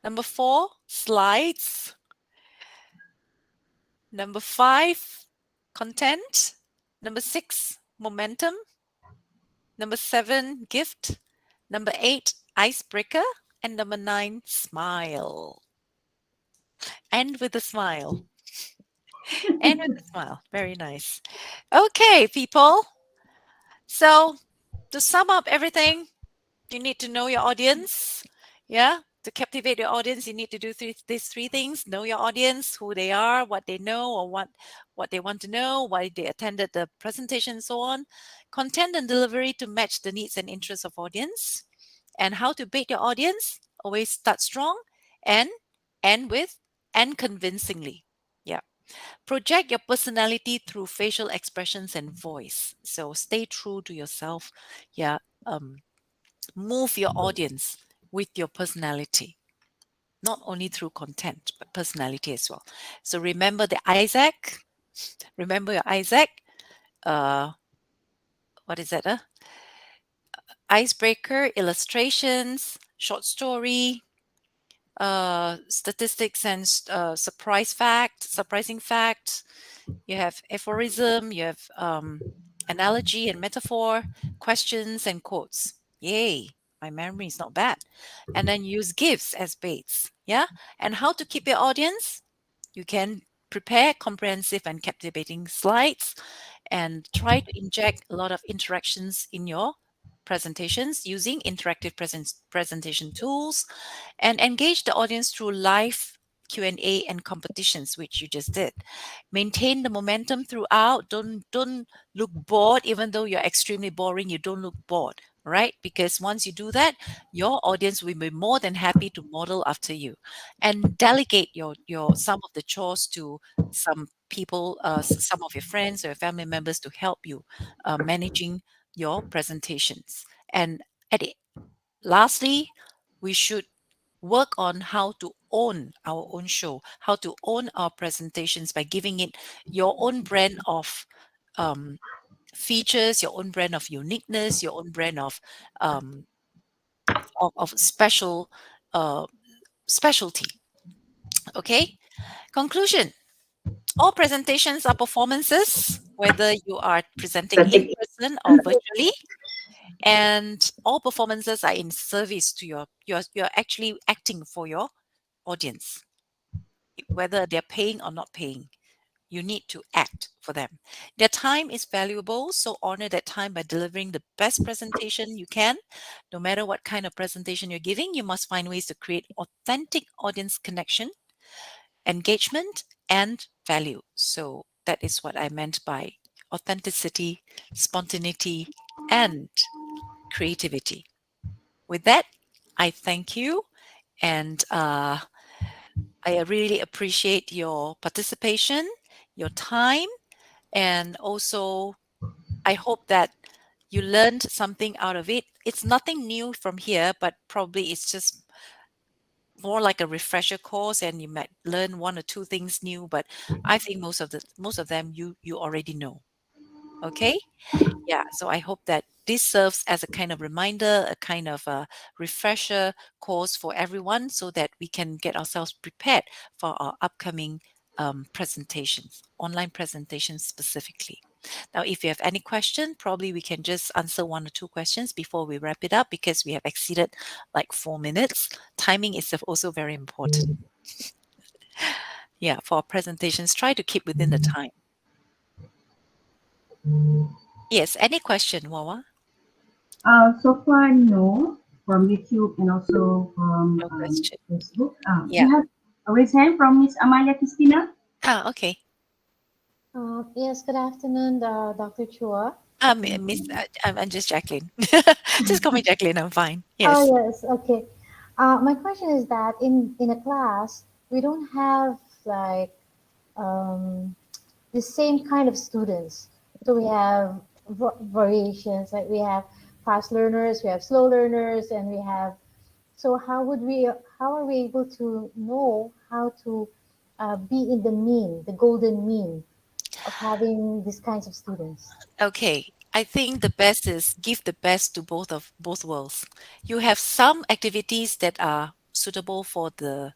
Number 4, slides. Number 5, content. Number 6, momentum. Number 7, gift. Number 8, icebreaker. And number 9, smile. End with a smile. End with a smile. Very nice. Okay, people. So to sum up everything, you need to know your audience. Yeah. To captivate your audience, you need to do these 3 things. Know your audience, who they are, what they know, or what they want to know, why they attended the presentation, and so on. Content and delivery to match the needs and interests of audience. And how to bait your audience. Always start strong and end with and convincingly. Yeah. Project your personality through facial expressions and voice. So stay true to yourself. Yeah. Move your audience with your personality, not only through content, but personality as well. So remember the Isaac. Remember your Isaac. What is that? Icebreaker, illustrations, short story, statistics and surprising fact. You have aphorism, you have analogy and metaphor, questions and quotes. Yay, my memory is not bad. And then use gifts as baits. Yeah. And how to keep your audience? You can prepare comprehensive and captivating slides and try to inject a lot of interactions in your presentations using interactive presentation tools, and engage the audience through live Q&A and competitions, which you just did. Maintain the momentum throughout. Don't look bored, even though you're extremely boring. You don't look bored, right? Because once you do that, your audience will be more than happy to model after you. And delegate your some of the chores to some people, some of your friends or your family members to help you managing your presentations. And lastly, we should work on how to own our own show, how to own our presentations by giving it your own brand of features, your own brand of uniqueness, your own brand of special specialty. Okay. Conclusion. All presentations are performances, whether you are presenting in person or virtually. And all performances are in service to you're actually acting for your audience, whether they're paying or not paying. You need to act for them. Their time is valuable, so honor that time by delivering the best presentation you can. No matter what kind of presentation you're giving, you must find ways to create authentic audience connection, engagement, and value. So that is what I meant by authenticity, spontaneity, and creativity. With that, I thank you, and I really appreciate your participation, your time, and also I hope that you learned something out of it. It's nothing new from here, but probably it's just more like a refresher course, and you might learn 1 or 2 things new, but I think most of them you already know. Okay? Yeah, so I hope that this serves as a kind of reminder, a kind of a refresher course for everyone so that we can get ourselves prepared for our upcoming presentations, online presentations specifically. Now, if you have any question, probably we can just answer 1 or 2 questions before we wrap it up, because we have exceeded like 4 minutes. Timing is also very important. Yeah, for our presentations, try to keep within the time. Yes, any question, Wawa? So far, no, from YouTube and also from Facebook. Yeah. We have a raised hand from Miss Amalia Christina. Okay. Yes, good afternoon, Dr. Chuah. Miss, I'm just Jacqueline. Just call me Jacqueline. I'm fine. Yes. Oh, yes. Okay. My question is that in a class, we don't have like the same kind of students. So we have variations. Like we have fast learners, we have slow learners, and we have. So how are we able to know how to be in the mean, the golden mean of having these kinds of students? Okay, I think the best is give the best to both worlds. You have some activities that are suitable for the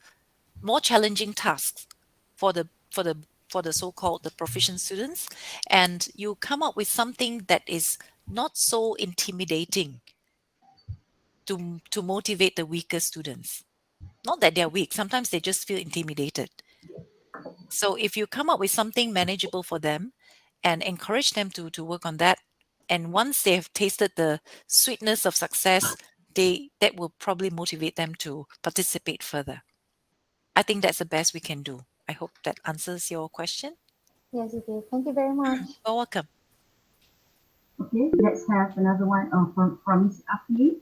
more challenging tasks for the so-called the proficient students, and you come up with something that is not so intimidating to motivate the weaker students. Not that they're weak, sometimes they just feel intimidated. So if you come up with something manageable for them and encourage them to work on that, and once they have tasted the sweetness of success, that will probably motivate them to participate further. I think that's the best we can do. I hope that answers your question. Yes, it is. Thank you very much. You're welcome. Okay, let's have another one from Miss Afni.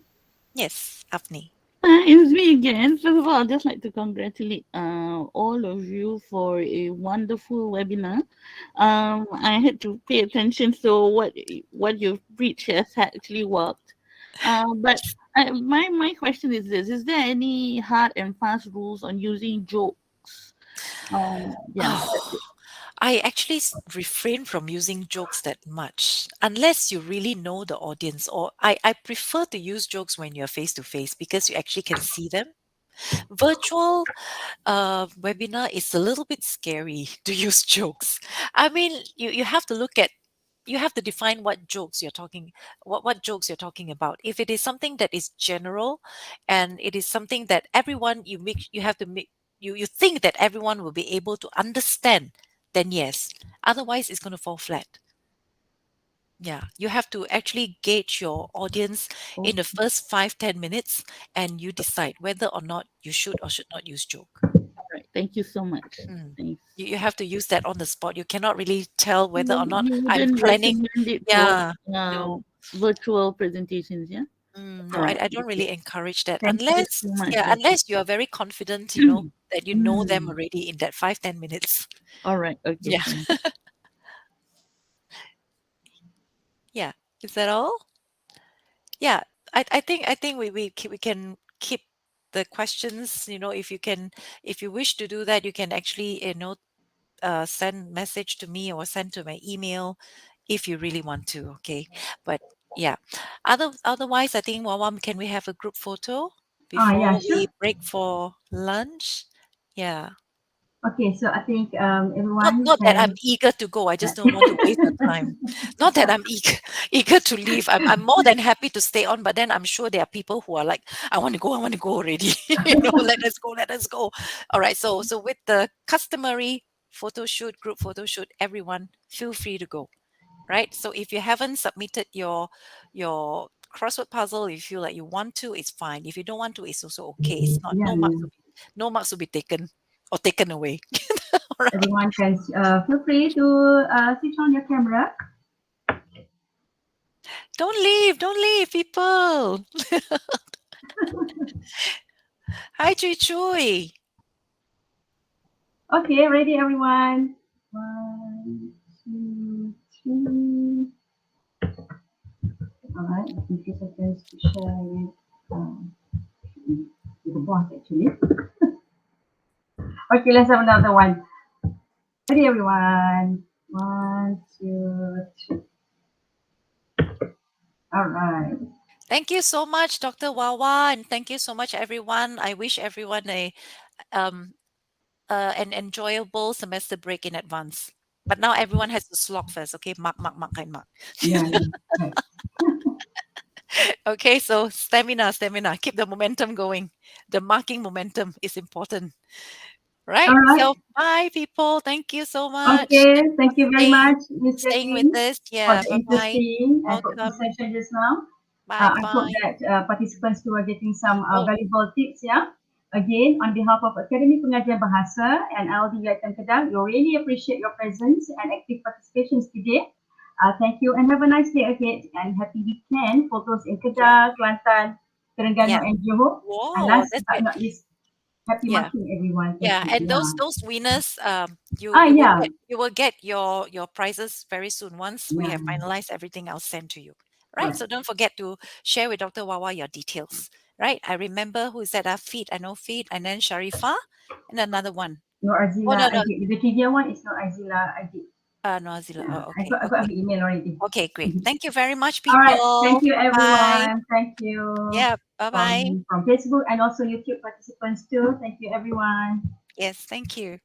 Yes, Afni. It's me again. First of all, I'd just like to congratulate all of you for a wonderful webinar. I had to pay attention so what you've preached has actually worked. But my question is this: is there any hard and fast rules on using jokes? Yeah. I actually refrain from using jokes that much unless you really know the audience, or I prefer to use jokes when you're face to face because you actually can see them. Virtual webinar is a little bit scary to use jokes. I mean, you have to you have to define what jokes you're talking what jokes you're talking about. If it is something that is general and it is something that everyone you have to make you think that everyone will be able to understand, then yes. Otherwise it's going to fall flat. Yeah, you have to actually gauge your audience in the first 5-10 minutes and you decide whether or not you should or should not use joke. All right. Thank you so much. Thanks. You have to use that on the spot. You cannot really tell whether or not You I'm wouldn't planning. recommend it Yeah, for no. virtual presentations, yeah? No, All right. I don't really encourage that Thank you unless, so much. yeah, unless you are very confident, that you know them already in that 5-10 minutes. All right. Okay. Yeah. Yeah. Is that all? Yeah. I think we can keep the questions, if you wish to do that, you can actually, send message to me or send to my email if you really want to. Okay. But yeah. Otherwise, I think, Wawa, can we have a group photo before Yeah, sure. we break for lunch? Yeah. Okay, so I think everyone Not that I'm can. eager to go. I just don't want to waste the time. Not that I'm eager to leave. I'm more than happy to stay on, but then I'm sure there are people who are like, I want to go already. Let us go. All right. So with the customary group photo shoot, everyone feel free to go. Right. So if you haven't submitted your crossword puzzle, if you feel like you want to, it's fine. If you don't want to, it's also okay. It's not Yeah, no marks will be taken or taken away. Everyone can feel free to switch on your camera. Don't leave, people. Hi, Chui. Okay, ready, everyone? 1, 2, 3. All right, a few seconds to share with the boss, actually. Okay, let's have another one. Ready, everyone? 1, 2, 3. All right. Thank you so much, Dr. Wawa, and thank you so much, everyone. I wish everyone an enjoyable semester break in advance. But now everyone has to slog first, okay? Mark. Yeah. Right. Okay, so stamina. Keep the momentum going. The marking momentum is important. Right? All right. So bye, people. Thank you so much. Okay, thank you very much, Ms. Staying with Jacqueline, us. for Yeah, the bye-bye. interesting and Welcome. fruitful session just now. Bye I hope bye. that participants too are getting some valuable tips. Yeah. Again, on behalf of Akademi Pengajian Bahasa and ILD UiTM Kedah, we really appreciate your presence and active participations today. Thank you and have a nice day ahead and happy weekend for those in Kedah, Kelantan, Terengganu, and Johor. And Whoa, last that's but good. not least, happy Yeah. marking, everyone. Thank Yeah, you. and those winners, you will get your prizes very soon once we have finalized everything. I'll send to you. Right. So don't forget to share with Dr. Wawa your details. Right. I remember who is that? Feed. I know Feed, and then Sharifah, and another one. No, Arzila, Oh no. I did. The trivia one is not Arzila, I did. Nazila. Yeah, Oh, I okay. got the email already. Okay, great. Thank you very much, All people. right. Thank you, Bye. everyone. Thank you. Yeah. Bye-bye. From Facebook and also YouTube participants too. Thank you, everyone. Yes, thank you.